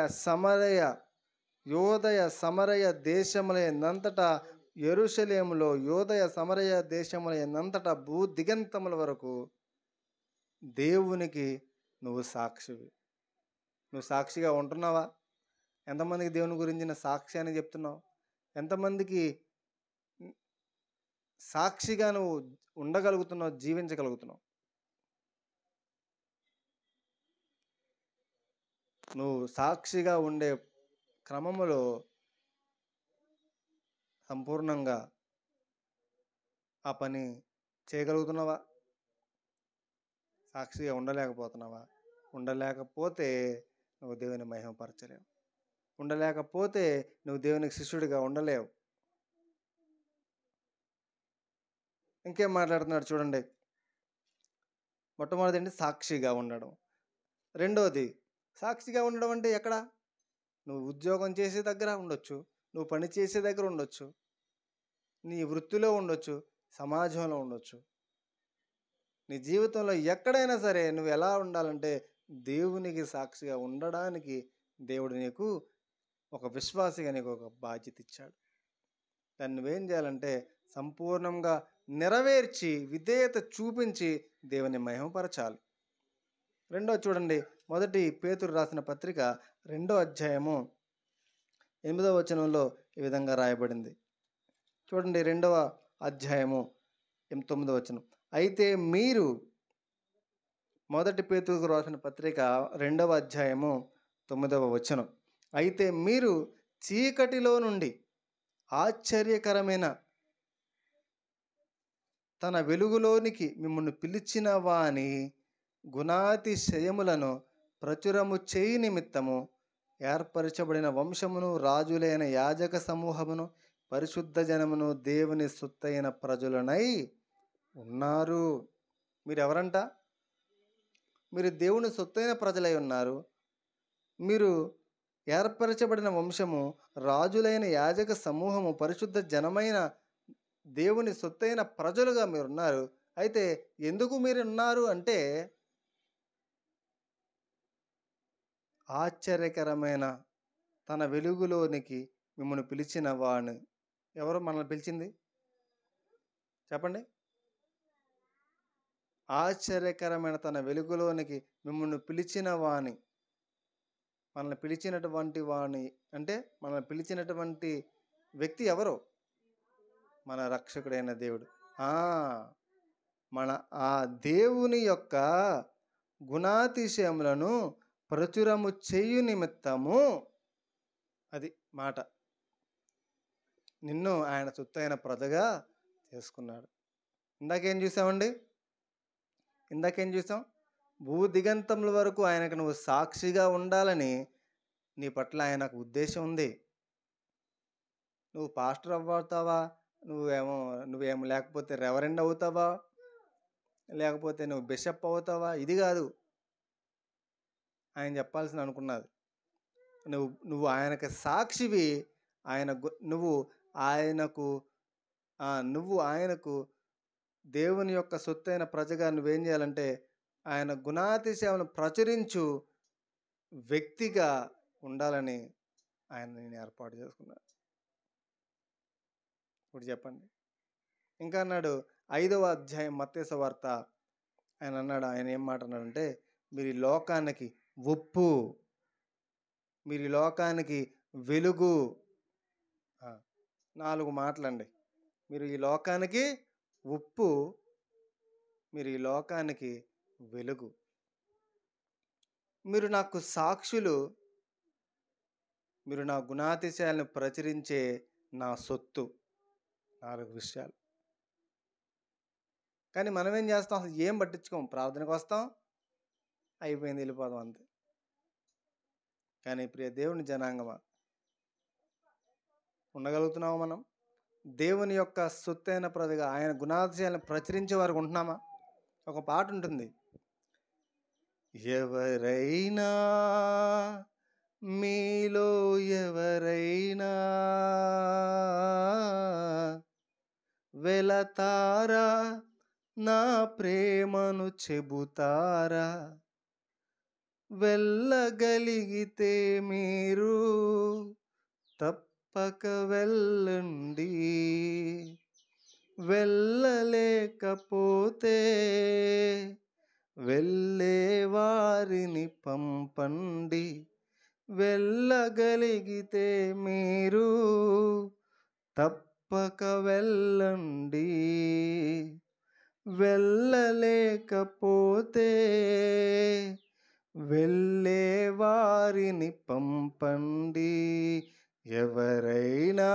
సమరయ దేశముల యందంతటా, యెరూషలేములో యూదయ సమరయ దేశముల యందంతటా భూ దిగంతముల వరకు దేవునికి నువ్వు సాక్షివి. నువ్వు సాక్షిగా ఉంటున్నావా? ఎంతమందికి దేవుని గురించిన సాక్ష్యాన్ని చెప్తున్నావు? ఎంతమందికి సాక్షిగా నువ్వు ఉండగలుగుతున్నావు, జీవించగలుగుతున్నావు? నువ్వు సాక్షిగా ఉండే క్రమములో సంపూర్ణంగా ఆ పని చేయగలుగుతున్నావా? సాక్షిగా ఉండలేకపోతున్నావా? ఉండలేకపోతే నువ్వు దేవుని మహిమపరచలేవు. ఉండలేకపోతే నువ్వు దేవునికి శిష్యుడిగా ఉండలేవు. ఇంకేం మాట్లాడుతున్నాడు చూడండి. మొట్టమొదటి సాక్షిగా ఉండడం. రెండోది, సాక్షిగా ఉండడం అంటే ఎక్కడ? నువ్వు ఉద్యోగం చేసే దగ్గర ఉండొచ్చు, నువ్వు పని చేసే దగ్గర ఉండొచ్చు, నీ వృత్తిలో ఉండొచ్చు, సమాజంలో ఉండొచ్చు. నీ జీవితంలో ఎక్కడైనా సరే నువ్వు ఎలా ఉండాలంటే దేవునికి సాక్షిగా ఉండడానికి దేవుడు నీకు ఒక విశ్వాసిగా నీకు ఒక బాధ్యత ఇచ్చాడు. దాన్ని నువ్వేం చేయాలంటే సంపూర్ణంగా నెరవేర్చి విధేయత చూపించి దేవుని మహిమపరచాలి. రెండో చూడండి, 1 పేతురు రాసిన పత్రిక 2వ అధ్యాయము 8వ వచనంలో ఈ విధంగా రాయబడింది. చూడండి, 2వ అధ్యాయము 9వ వచనం. అయితే మీరు 1 పేతురుకు రాసిన పత్రిక 2వ అధ్యాయము 9వ వచనం. అయితే మీరు చీకటిలో నుండి ఆశ్చర్యకరమైన తన వెలుగులోనికి మిమ్మల్ని పిలిచిన వాని గుణాతిశయములను ప్రచురము చేయి నిమిత్తము ఏర్పరచబడిన వంశమును, రాజులైన యాజక సమూహమును, పరిశుద్ధ జనమును, దేవుని సొత్తైన ప్రజలనై ఉన్నారు. మీరు ఎవరంట? మీరు దేవుని సొత్తైన ప్రజలై ఉన్నారు. మీరు ఏర్పరచబడిన వంశము, రాజులైన యాజక సమూహము, పరిశుద్ధ జనమైన దేవుని సొత్తైన ప్రజలుగా మీరున్నారు. అయితే ఎందుకు మీరు ఉన్నారు అంటే ఆశ్చర్యకరమైన తన వెలుగులోనికి మిమ్మల్ని పిలిచిన వాడు. ఎవరు మనల్ని పిలిచింది చెప్పండి? ఆశ్చర్యకరమైన తన వెలుగులోనికి మిమ్మల్ని పిలిచిన వాణి. మనల్ని పిలిచినటువంటి వాణి అంటే మనల్ని పిలిచినటువంటి వ్యక్తి ఎవరు? మన రక్షకుడైన దేవుడు. మన ఆ దేవుని యొక్క గుణాతిశయములను ప్రచురము చేయు నిమిత్తము, అది మాట, నిన్ను ఆయన సొత్తైన ప్రజగా చేసుకున్నాడు. ఇందాకేం చూసాం? భూ దిగంతముల వరకు ఆయనకు నువ్వు సాక్షిగా ఉండాలని నీ పట్ల ఆయనకు ఉద్దేశం ఉంది. నువ్వు పాస్టర్ అవ్వతావా, నువ్వేమో లేకపోతే రెవరెండ్ అవుతావా, లేకపోతే నువ్వు బిషప్ అవుతావా, ఇది కాదు ఆయన చెప్పాల్సిన అనుకున్నది. నువ్వు ఆయనకు సాక్షివి. నువ్వు ఆయనకు దేవుని యొక్క సొత్తైన ప్రజగా నువ్వేం చేయాలంటే ఆయన గుణాతిశయములను ప్రచురించు వ్యక్తిగా ఉండాలని ఆయన నేను ఏర్పాటు చేసుకున్నాను. ఇప్పుడు చెప్పండి, ఇంకా అన్నాడు 5వ అధ్యాయం మత్తయి సువార్త. ఆయన అన్నాడు, ఆయన ఏం మాట అన్నాడంటే, మీరు ఈ లోకానికి ఉప్పు, మీరు ఈ లోకానికి వెలుగు. 4 మాటలండి. మీరు ఈ లోకానికి ఉప్పు, మీరు ఈ లోకానికి వెలుగు, మీరు నాకు సాక్షులు, మీరు నా గుణాతిశయాలను ప్రచురించే నా సొత్తు. 4 విషయాలు. కానీ మనం ఏం చేస్తాం? అసలు ఏం పట్టించుకోం. ప్రార్థనకు వస్తాం, అయిపోయింది, వెళ్ళిపోదాం అంతే. కానీ ప్రియ దేవుని జనాంగమా, ఉండగలుగుతున్నామా మనం? దేవుని యొక్క సొత్తైన ప్రజగా ఆయన గుణాతిశయాలను ప్రచురించే వారికి ఉంటున్నామా? ఒక పాట ఉంటుంది, ఎవరైనా మీలో ఎవరైనా వెళతారా, నా ప్రేమను చెబుతారా, వెళ్ళగలిగితే మీరు తప్పక వెళ్ళండి, వెళ్ళలేకపోతే వెళ్ళే వారిని పంపండి, వెళ్ళగలిగితే మీరు తప్పక వెళ్ళండి, వెళ్ళలేకపోతే వెళ్ళే వారిని పంపండి. ఎవరైనా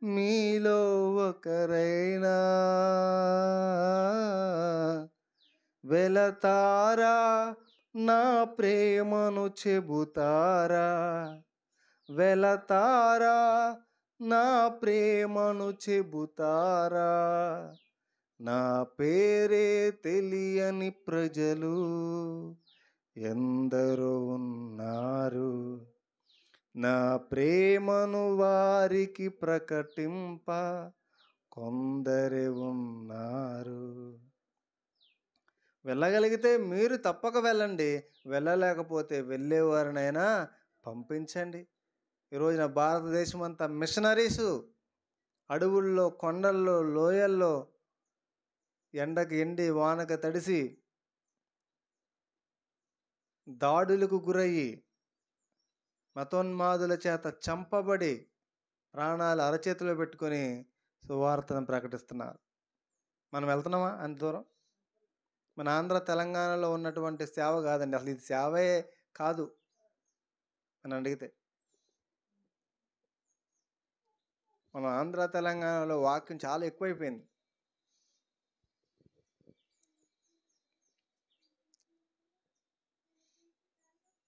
మీలో ఒకరైనా వెళతారా, నా ప్రేమను చెబుతారా, వెళతారా, నా ప్రేమను చెబుతారా, నా పేరే తెలియని ప్రజలు ఎందరో ఉన్నారు, నా ప్రేమను వారికి ప్రకటింప కొందరే ఉన్నారు. వెళ్ళగలిగితే మీరు తప్పక వెళ్ళండి, వెళ్ళలేకపోతే వెళ్ళేవారినైనా పంపించండి. ఈరోజున భారతదేశం అంతా మిషనరీసు, అడవుల్లో, కొండల్లో, లోయల్లో ఎండకి ఎండి వానక తడిసి దాడులకు గురయ్యి మతోన్మాదుల చేత చంపబడి ప్రాణాలు అరచేతిలో పెట్టుకొని సువార్తను ప్రకటిస్తున్నారు. మనం వెళ్తున్నామా అంత దూరం? మన ఆంధ్ర తెలంగాణలో ఉన్నటువంటి సేవ కాదండి, అసలు ఇది సేవే కాదు అని అడిగితే. మన ఆంధ్ర తెలంగాణలో వాక్యం చాలా ఎక్కువైపోయింది.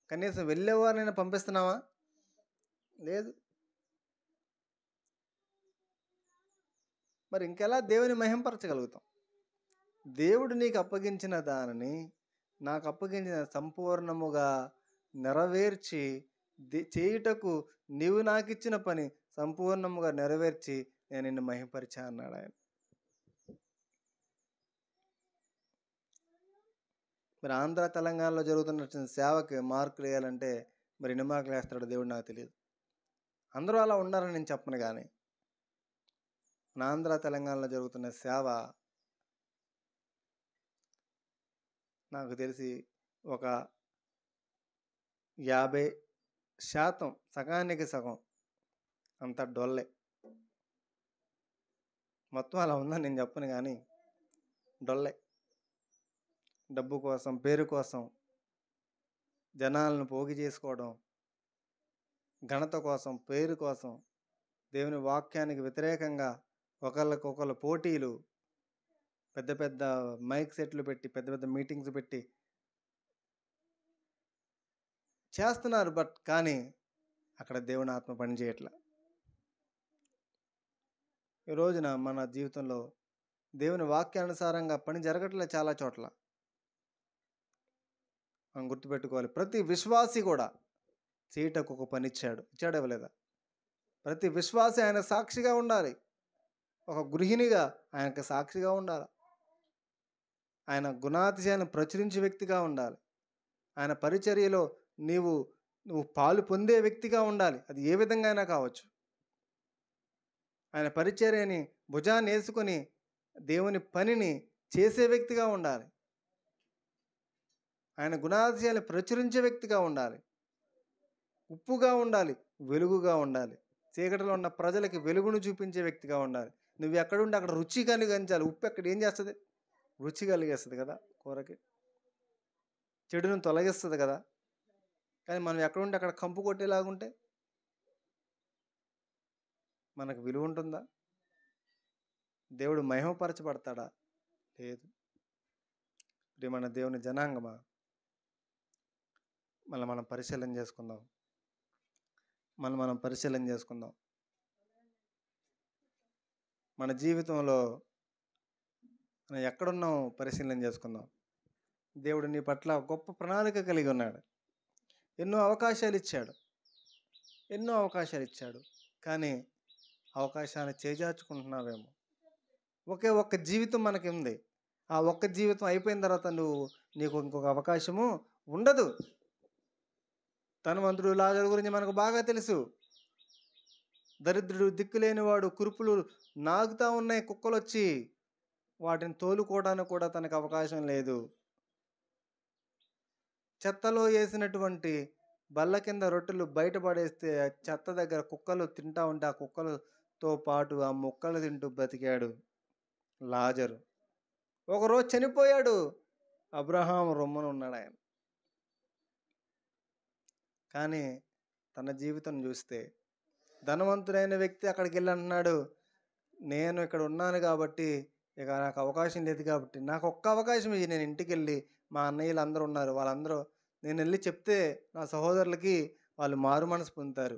కనీసం వెళ్ళేవారినైనా పంపిస్తున్నావా? లేదు. మరి ఇంకెలా దేవుని మహింపరచగలుగుతాం? దేవుడు నీకు అప్పగించిన దానిని నాకు అప్పగించిన సంపూర్ణముగా నెరవేర్చి చేయుటకు నీవు నాకు ఇచ్చిన పని సంపూర్ణముగా నెరవేర్చి నేను నిన్ను మహింపరిచా అన్నాడు ఆయన. మరి ఆంధ్ర తెలంగాణలో జరుగుతున్న సేవకి మార్కులు వేయాలంటే మరి ఎన్ని మార్కులు వేస్తాడో దేవుడు నాకు తెలియదు. అందరూ అలా ఉండాలని నేను చెప్పను, కానీ మన ఆంధ్ర తెలంగాణలో జరుగుతున్న సేవ నాకు తెలిసి ఒక 50% సగానికి సగం అంత డొల్లే. మొత్తం అలా ఉందని నేను చెప్పను, కానీ డొల్లే. డబ్బు కోసం, పేరు కోసం, జనాలను పోగు చేసుకోవడం, ఘనత కోసం, పేరు కోసం, దేవుని వాక్యానికి వ్యతిరేకంగా ఒకళ్ళకొకళ్ళు పోటీలు, పెద్ద పెద్ద మైక్ సెట్లు పెట్టి, పెద్ద పెద్ద మీటింగ్స్ పెట్టి చేస్తున్నారు. కానీ అక్కడ దేవుని ఆత్మ పని చేయట్లా. ఈ రోజున మన జీవితంలో దేవుని వాక్యానుసారంగా పని జరగట్లే చాలా చోట్ల. మనం గుర్తుపెట్టుకోవాలి, ప్రతి విశ్వాసి కూడా చేయటకు ఒక పని ఇచ్చాడు, ఇవ్వలేదా? ప్రతి విశ్వాసి ఆయన సాక్షిగా ఉండాలి. ఒక గృహిణిగా ఆయనకు సాక్షిగా ఉండాలి. ఆయన గుణాతిశయాన్ని ప్రచురించే వ్యక్తిగా ఉండాలి. ఆయన పరిచర్యలో నువ్వు పాలు పొందే వ్యక్తిగా ఉండాలి. అది ఏ విధంగా అయినా కావచ్చు. ఆయన పరిచర్యని భుజాన్ని వేసుకొని దేవుని పనిని చేసే వ్యక్తిగా ఉండాలి. ఆయన గుణాతిశయాన్ని ప్రచురించే వ్యక్తిగా ఉండాలి. ఉప్పుగా ఉండాలి, వెలుగుగా ఉండాలి. చీకటిలో ఉన్న ప్రజలకి వెలుగును చూపించే వ్యక్తిగా ఉండాలి. నువ్వు ఎక్కడుండి అక్కడ రుచి కలిగించాలి. ఉప్పు ఎక్కడ ఏం చేస్తుంది? రుచి కలిగిస్తుంది కదా కూరకి, చెడును తొలగిస్తుంది కదా. కానీ మనం ఎక్కడుంటే అక్కడ కంపు కొట్టేలాగుంటే మనకు విలువ ఉంటుందా? దేవుడు మహిమపరచబడతాడా? లేదు. ప్రియమైన దేవుని జనాంగమా, మనం పరిశీలన చేసుకుందాం. మనం పరిశీలన చేసుకుందాం. మన జీవితంలో మనం ఎక్కడున్నాం పరిశీలన చేసుకుందాం. దేవుడు నీ పట్ల గొప్ప ప్రణాళిక కలిగి ఉన్నాడు. ఎన్నో అవకాశాలు ఇచ్చాడు. కానీ అవకాశాన్ని చేజార్చుకుంటున్నావేమో. ఒకే ఒక్క జీవితం మనకి ఉంది. ఆ ఒక్క జీవితం అయిపోయిన తర్వాత నీకు ఇంకొక అవకాశము ఉండదు. ధనవంతుడు లాజరు గురించి మనకు బాగా తెలుసు. దరిద్రుడు, దిక్కులేనివాడు, కురుపులు నాగుతూ ఉన్నాయి కుక్కలు వచ్చి, వాటిని తోలుకోవడానికి కూడా తనకు అవకాశం లేదు. చెత్తలో వేసినటువంటి బల్ల కింద రొట్టెలు బయటపడేస్తే చెత్త దగ్గర కుక్కలు తింటా ఉంటే ఆ కుక్కలతో పాటు ఆ ముక్కలు తింటూ బ్రతికాడు లాజరు. ఒకరోజు చనిపోయాడు. అబ్రహాము రొమ్మున ఉన్నాడు ఆయన. కానీ తన జీవితం చూస్తే ధనవంతుడైన వ్యక్తి అక్కడికి వెళ్ళి అంటున్నాడు, నేను ఇక్కడ ఉన్నాను కాబట్టి, ఇక నాకు అవకాశం లేదు కాబట్టి నాకు ఒక్క అవకాశం ఇవి, నేను ఇంటికి వెళ్ళి మా అన్నయ్యలు అందరూ ఉన్నారు, వాళ్ళందరూ నేను వెళ్ళి చెప్తే నా సహోదరులకి వాళ్ళు మారు మనసు పొందుతారు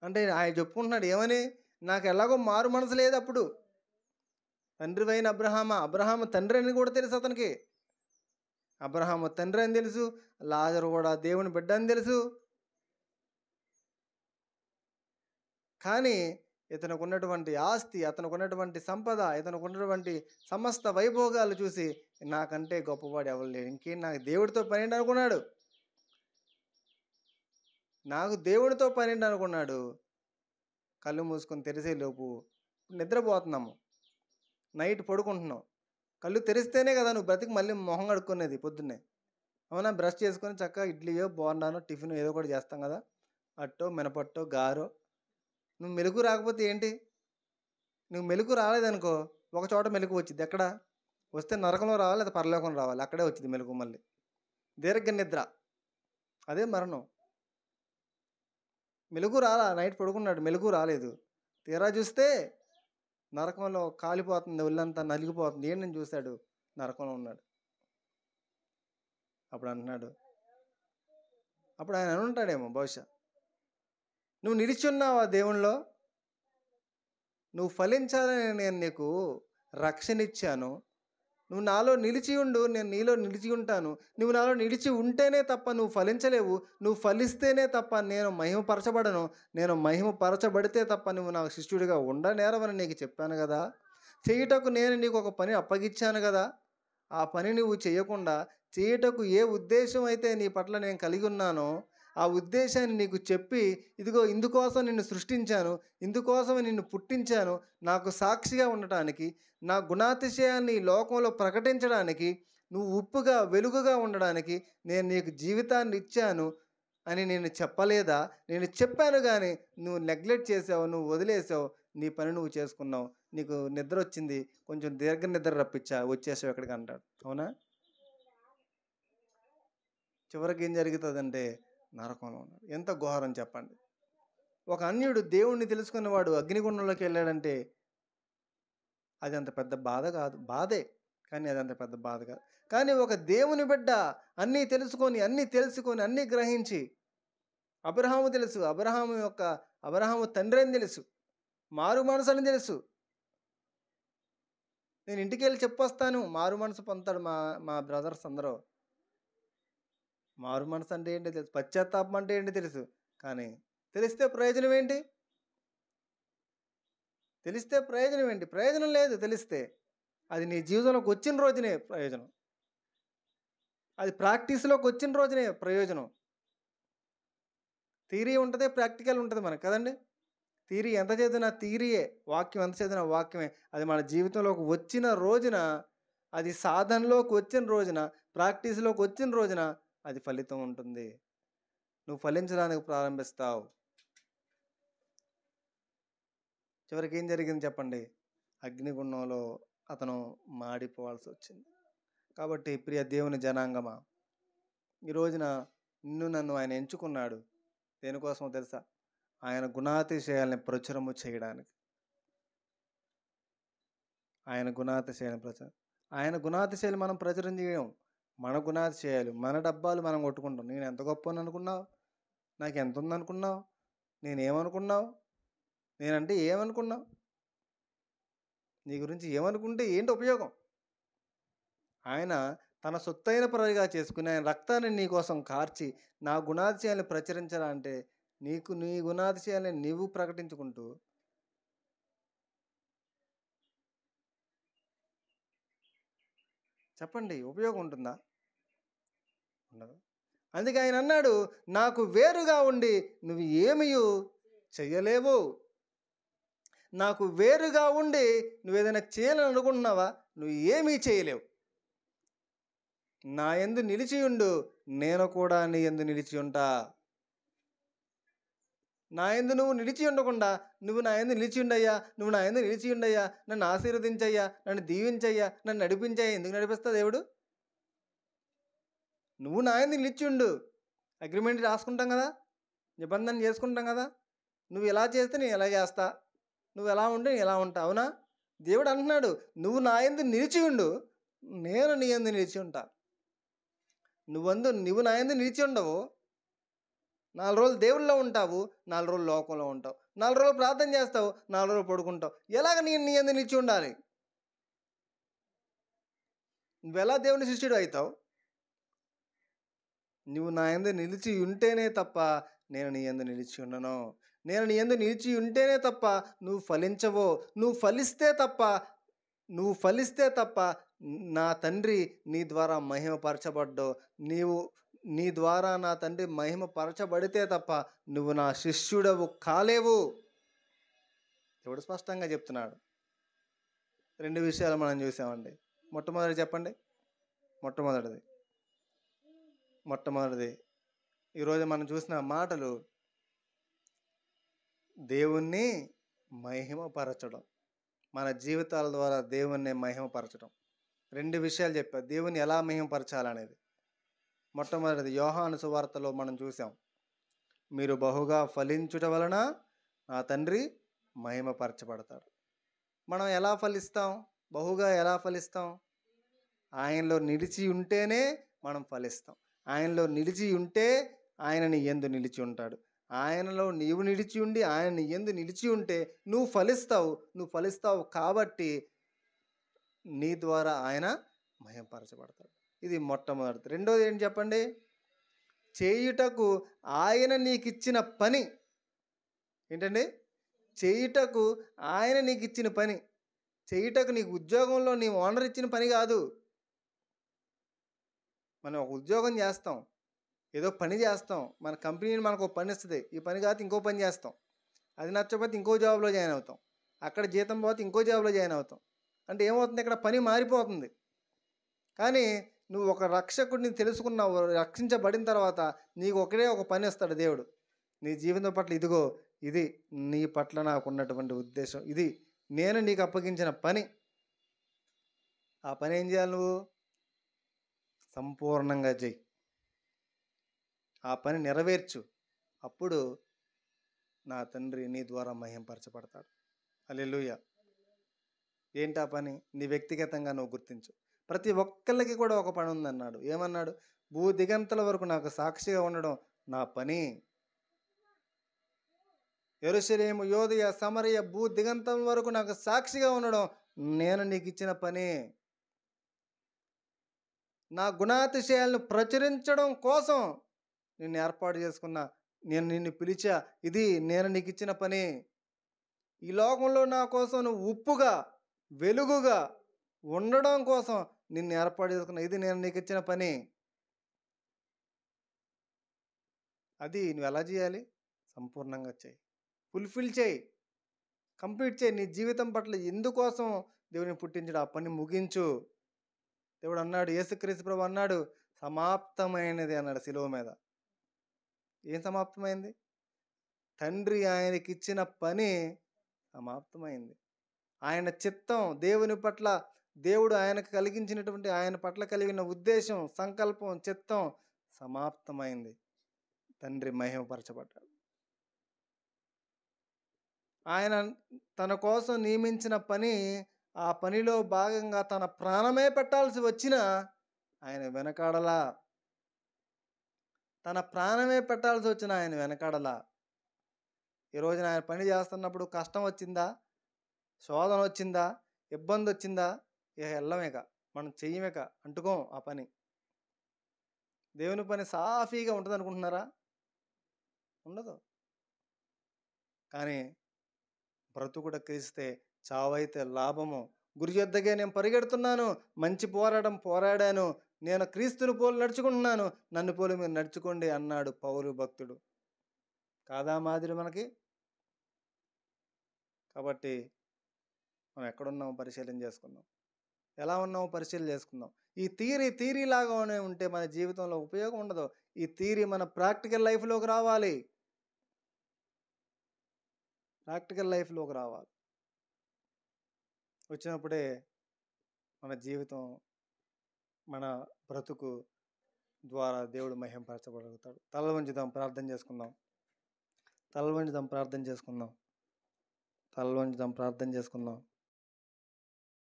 అంటే ఆయన చెప్పుకుంటున్నాడు ఏమని, నాకు ఎలాగో మారు మనసు లేదు. అప్పుడు తండ్రి అయిన అబ్రహాము తండ్రి అని కూడా తెలుసు అతనికి. అబ్రహాము తండ్రి అని తెలుసు, లాజరు కూడా దేవుని బిడ్డ అని తెలుసు. కానీ ఇతనికి ఉన్నటువంటి ఆస్తి, అతనికి ఉన్నటువంటి సంపద, ఇతనికి ఉన్నటువంటి సమస్త వైభోగాలు చూసి నాకంటే గొప్పవాడు ఎవరు లేడు, ఇంకేం నాకు దేవుడితో పని అనుకున్నాడు. కళ్ళు మూసుకొని తెరిసేలోపు నిద్రపోతున్నాము, నైట్ పడుకుంటున్నాం. కళ్ళు తెరిస్తేనే కదా నువ్వు బ్రతికి మళ్ళీ మొహం కడుక్కునేది పొద్దున్నే. అవునా? బ్రష్ చేసుకొని చక్కగా ఇడ్లీయో బోండానో టిఫిన్ ఏదో ఒకటి చేస్తాం కదా, అట్టో మినపట్టో గారో. నువ్వు మెలకు రాకపోతే ఏంటి? నువ్వు మెలకు రాలేదనుకో, ఒక చోట మెలకు వచ్చింది. ఎక్కడ వస్తే నరకంలో రావాలి, లేదా పరలోకం రావాలి, అక్కడే వచ్చింది మెలకు. మళ్ళీ దీర్ఘ నిద్ర, అదే మరణం. మెలకు రాలా, నైట్ పడుకున్నాడు, మెలకు రాలేదు. తీరా చూస్తే నరకంలో కాలిపోతుంది, ఒళ్ళంతా నలిగిపోతుంది. ఏంటని చూశాడు, నరకంలో ఉన్నాడు. అప్పుడు ఆయన అనుంటాడేమో బహుశా, నువ్వు నిలిచి ఉన్నావా దేవునిలో? నువ్వు ఫలించాలని నేను నీకు రక్షణ ఇచ్చాను. నువ్వు నాలో నిలిచి ఉండు, నేను నీలో నిలిచి ఉంటాను. నువ్వు నాలో నిలిచి ఉంటేనే తప్ప నువ్వు ఫలించలేవు. నువ్వు ఫలిస్తేనే తప్ప నేను మహిమపరచబడను. నేను మహిమపరచబడితే తప్ప నువ్వు నాకు శిష్యుడిగా ఉండనేరవని నీకు చెప్పాను కదా. చేయుటకు నేను నీకు ఒక పని అప్పగిచ్చాను కదా. ఆ పని నువ్వు చేయకుండా చేయుటకు ఏ ఉద్దేశం అయితే నీ పట్ల నేను కలిగి ఉన్నానో ఆ ఉద్దేశాన్ని నీకు చెప్పి, ఇదిగో ఇందుకోసం నిన్ను సృష్టించాను, ఇందుకోసం నిన్ను పుట్టించాను, నాకు సాక్షిగా ఉండటానికి, నా గుణాతిశయాన్ని ఈ లోకంలో ప్రకటించడానికి, నువ్వు ఉప్పుగా వెలుగుగా ఉండడానికి నేను నీకు జీవితాన్ని ఇచ్చాను అని నేను చెప్పలేదా? నేను చెప్పాను కానీ నువ్వు నెగ్లెక్ట్ చేసావు, నువ్వు వదిలేసావు, నీ పని నువ్వు చేసుకున్నావు, నీకు నిద్ర వచ్చింది, కొంచెం దీర్ఘ నిద్ర వచ్చేసావు ఎక్కడికి అంటాడు. అవునా? చివరికి ఏం జరుగుతుందంటే నరకంలో ఉన్నాడు. ఎంత ఘోరం చెప్పండి. ఒక అన్యుడు దేవుణ్ణి తెలుసుకున్నవాడు అగ్నిగుండంలోకి వెళ్ళాడంటే అది అంత పెద్ద బాధ కాదు. బాధే, కానీ అది అంత పెద్ద బాధ కాదు. కానీ ఒక దేవుని బిడ్డ అన్నీ తెలుసుకొని అన్నీ గ్రహించి, అబ్రహాము తెలుసు, అబ్రహాము తండ్రి అని తెలుసు, మారు మనసు అని తెలుసు. నేను ఇంటికి వెళ్ళి చెప్పొస్తాను, మారు మనసు పొందుతాడు మా బ్రదర్స్ అందరూ. మారు మనసు అంటే ఏంటి తెలుసు, పశ్చాత్తాపం అంటే ఏంటి తెలుసు. కానీ తెలిస్తే ప్రయోజనం ఏంటి? ప్రయోజనం లేదు. తెలిస్తే అది నీ జీవితంలోకి వచ్చిన రోజునే ప్రయోజనం, అది ప్రాక్టీస్లోకి వచ్చిన రోజునే ప్రయోజనం. థియరీ ఉంటుంది, ప్రాక్టికల్ ఉంటుంది మనకు కదండి. థియరీ ఎంత చదివినా థియరీయే, వాక్యం ఎంత చదివినా వాక్యమే. అది మన జీవితంలోకి వచ్చిన రోజున, అది సాధనలోకి వచ్చిన రోజున, ప్రాక్టీస్‌లోకి వచ్చిన రోజున అది ఫలితం ఉంటుంది. నువ్వు ఫలించడానికి ప్రారంభిస్తావు. చివరికి ఏం జరిగింది చెప్పండి? అగ్నిగుండంలో అతను మాడిపోవాల్సి వచ్చింది. కాబట్టి ప్రియ దేవుని జనాంగమా, ఈ రోజున నిన్ను నన్ను ఆయన ఎంచుకున్నాడు. దేనికోసమో తెలుసా? ఆయన గుణాతిశయాల్ని ప్రచురము చేయడానికి. ఆయన గుణాతిశయాలు మనం ప్రచురం చేయం. మన గుణాతిశయాలు, మన డబ్బాలు మనం కొట్టుకుంటాం. నేను ఎంత గొప్పని అనుకున్నావు? నాకు ఎంత ఉందనుకున్నావు? నేనేమనుకున్నావు? నేనంటే ఏమనుకున్నావు? నీ గురించి ఏమనుకుంటే ఏంటి ఉపయోగం? ఆయన తన సొత్తైన ప్రజగా చేసుకుని ఆయన రక్తాన్ని నీ కోసం కార్చి నా గుణాతిశయాలను ప్రచురించాలంటే నీకు నీ గుణాతిశయాలని నీవు ప్రకటించుకుంటూ చెప్పండి, ఉపయోగం ఉంటుందా? ఉండదు. అందుకే ఆయన అన్నాడు, నాకు వేరుగా ఉండి నువ్వు ఏమీ చెయ్యలేవు. నాకు వేరుగా ఉండి నువ్వేదైనా చేయాలని అనుకుంటున్నావా? నువ్వు ఏమీ చేయలేవు. నా యందు నిలిచి ఉండు, నేను కూడా నీ యందు నిలిచి ఉంటా. నా యందు నువ్వు నిలిచి ఉండకుండా, నువ్వు నా యందు నిలిచి ఉండయ్యా, నువ్వు నా యందు నిలిచి ఉండయ్యా, నన్ను ఆశీర్వదించయ్యా, నన్ను దీవించయ్యా, నన్ను నడిపించయ్యా. ఎందుకు నడిపిస్తా దేవుడు? నువ్వు నా యందు నిలిచి ఉండు. అగ్రిమెంట్ రాసుకుంటాం కదా, నిబంధన చేసుకుంటాం కదా. నువ్వు ఎలా చేస్తే నేను ఎలా చేస్తా, నువ్వు ఎలా ఉంటే నేను ఎలా ఉంటా. అవునా? దేవుడు అంటున్నాడు, నువ్వు నా యందు నిలిచి ఉండు, నేను నీ యందు నిలిచి ఉంటా. నువ్వు నా యందు నిలిచి ఉండవు. 4 రోజులు దేవుళ్ళలో ఉంటావు, 4 రోజులు లోకంలో ఉంటావు. 4 రోజులు ప్రార్థన చేస్తావు, 4 రోజులు పడుకుంటావు. ఎలాగ నేను నీ యందు నిలిచి ఉండాలి? నువ్వెలా దేవుని శిష్యుడు అవుతావు? నువ్వు నా యందు నిలిచి ఉంటేనే తప్ప నేను నీ యందు నిలిచి ఉండను. నేను నీ యందు నిలిచి ఉంటేనే తప్ప నువ్వు ఫలించవు. నువ్వు ఫలిస్తే తప్ప నా తండ్రి నీ ద్వారా మహిమపరచబడ్డావు. నీ ద్వారా నా తండ్రి మహిమపరచబడితే తప్ప నువ్వు నా శిష్యుడవు కాలేవు. దేవుడు స్పష్టంగా చెప్తున్నాడు. 2 విషయాలు మనం చూసామండి. మొట్టమొదటి చెప్పండి. మొట్టమొదటిది ఈరోజు మనం చూసిన మాటలు దేవుణ్ణి మహిమపరచడం, మన జీవితాల ద్వారా దేవుణ్ణి మహిమపరచడం. 2 విషయాలు చెప్పారు దేవుని ఎలా మహిమపరచాలనేది. మొట్టమొదటిది యోహాను సువార్తలో మనం చూసాం, మీరు బహుగా ఫలించుట వలన నా తండ్రి మహిమపరచబడతాడు. మనం ఎలా ఫలిస్తాం? బహుగా ఎలా ఫలిస్తాం? ఆయనలో నిలిచి ఉంటేనే మనం ఫలిస్తాం. ఆయనలో నిలిచి ఉంటే ఆయన నీ యందు నిలిచి ఉంటాడు. ఆయనలో నీవు నిలిచి ఉండి ఆయన నీ యందు నిలిచి ఉంటే నువ్వు ఫలిస్తావు కాబట్టి నీ ద్వారా ఆయన మహిమపరచబడతాడు. ఇది మొట్టమొదటిది. రెండోది ఏంటి చెప్పండి? చేయుటకు ఆయన నీకు ఇచ్చిన పని ఏంటండి? చేయుటకు ఆయన నీకు ఇచ్చిన పని. చేయుటకు నీకు ఉద్యోగంలో నీ ఓనర్ ఇచ్చిన పని కాదు. మనం ఒక ఉద్యోగం చేస్తాం, ఏదో పని చేస్తాం, మన కంపెనీ మనకు ఒక పని ఇస్తుంది. ఈ పని కాదు ఇంకో పని చేస్తాం. అది నచ్చకపోతే ఇంకో జాబ్లో జాయిన్ అవుతాం. అక్కడ జీతం పోతే ఇంకో జాబ్లో జాయిన్ అవుతాం. అంటే ఏమవుతుంది? ఇక్కడ పని మారిపోతుంది. కానీ నువ్వు ఒక రక్షకుడిని తెలుసుకున్నావు, రక్షించబడిన తర్వాత నీకు ఒక పని ఇస్తాడు దేవుడు నీ జీవితం పట్ల. ఇదిగో ఇది నీ పట్ల నాకు ఉన్నటువంటి ఉద్దేశం, ఇది నేను నీకు అప్పగించిన పని. ఆ పని ఏం చేయాలి? నువ్వు సంపూర్ణంగా చెయ్యి, ఆ పని నెరవేర్చు. అప్పుడు నా తండ్రి నీ ద్వారా మహిమపరచబడతాడు. హల్లెలూయా. ఏంటి ఆ పని? నీ వ్యక్తిగతంగా నువ్వు గుర్తించు. ప్రతి ఒక్కళ్ళకి కూడా ఒక పని ఉందన్నాడు. ఏమన్నాడు? భూ దిగంతల వరకు నాకు సాక్షిగా ఉండడం నా పని. యెరూషలేము, యోదయ, సమరయ, భూ దిగంతం వరకు నాకు సాక్షిగా ఉండడం నేను నీకు ఇచ్చిన పని. నా గుణాతిశయాలను ప్రచురించడం కోసం నిన్ను ఏర్పాటు చేసుకున్నా, నేను నిన్ను పిలిచా. ఇది నేను నీకు ఇచ్చిన పని. ఈ లోకంలో నా కోసం నువ్వు ఉప్పుగా వెలుగుగా ఉండడం కోసం నిన్ను ఏర్పాటు చేసుకున్నా. ఇది నేను నీకు ఇచ్చిన పని. అది నువ్వు ఎలా చేయాలి? సంపూర్ణంగా చేయి, ఫుల్ఫిల్ చేయి. కంప్లీట్ చేయి. నీ జీవితం పట్ల ఎందుకోసం దేవుని పుట్టించాడు ఆ పని ముగించు. దేవుడు అన్నాడు, యేసుక్రీస్తు ప్రభు అన్నాడు, సమాప్తమైనది అన్నాడు శిలువ మీద. ఏం సమాప్తమైంది? తండ్రి ఆయనకిచ్చిన పని సమాప్తమైంది. ఆయన చిత్తం దేవుని పట్ల, దేవుడు ఆయనకు కలిగించినటువంటి, ఆయన పట్ల కలిగిన ఉద్దేశం, సంకల్పం, చిత్తం సమాప్తమైంది. తండ్రి మహిమపరచబడ్డాడు. ఆయన తన కోసం నియమించిన పని, ఆ పనిలో భాగంగా తన ప్రాణమే పెట్టాల్సి వచ్చినా ఆయన వెనకాడలా. తన ప్రాణమే పెట్టాల్సి వచ్చిన ఆయన వెనకాడలా. ఈ రోజున ఆయన పని చేస్తున్నప్పుడు కష్టం వచ్చిందా, శోధన వచ్చిందా, ఇబ్బంది వచ్చిందా, ఇక వెళ్ళమేక, మనం చెయ్యమేక, అంటుకోం ఆ పని. దేవుని పని సాఫీగా ఉంటుంది అనుకుంటున్నారా? ఉండదు. కానీ బ్రతుకుట క్రీస్తే, చావైతే లాభము. గురి యొద్దకే నేను పరిగెడుతున్నాను, మంచి పోరాటం పోరాడాను, నేను క్రీస్తుని పోలి నడుచుకుంటున్నాను, నన్ను పోలి మీరు నడుచుకోండి అన్నాడు పౌలు భక్తుడు. కాదా మాదిరి మనకి? కాబట్టి మనం ఎక్కడున్నామో పరిశీలన చేసుకుందాం. ఎలా ఉన్నామో పరిశీలన చేసుకుందాం. ఈ థియరీ లాగానే ఉంటే మన జీవితంలో ఉపయోగం ఉండదు. ఈ థియరీ మన ప్రాక్టికల్ లైఫ్లోకి రావాలి. ప్రాక్టికల్ లైఫ్లోకి రావాలి. వచ్చినప్పుడే మన జీవితం, మన బ్రతుకు ద్వారా దేవుడు మహింపరచబడతాడు. తల వంచుదాం, ప్రార్థన చేసుకుందాం. తల వంచుదాం, ప్రార్థన చేసుకుందాం. తల వంచుదాం, ప్రార్థన చేసుకుందాం.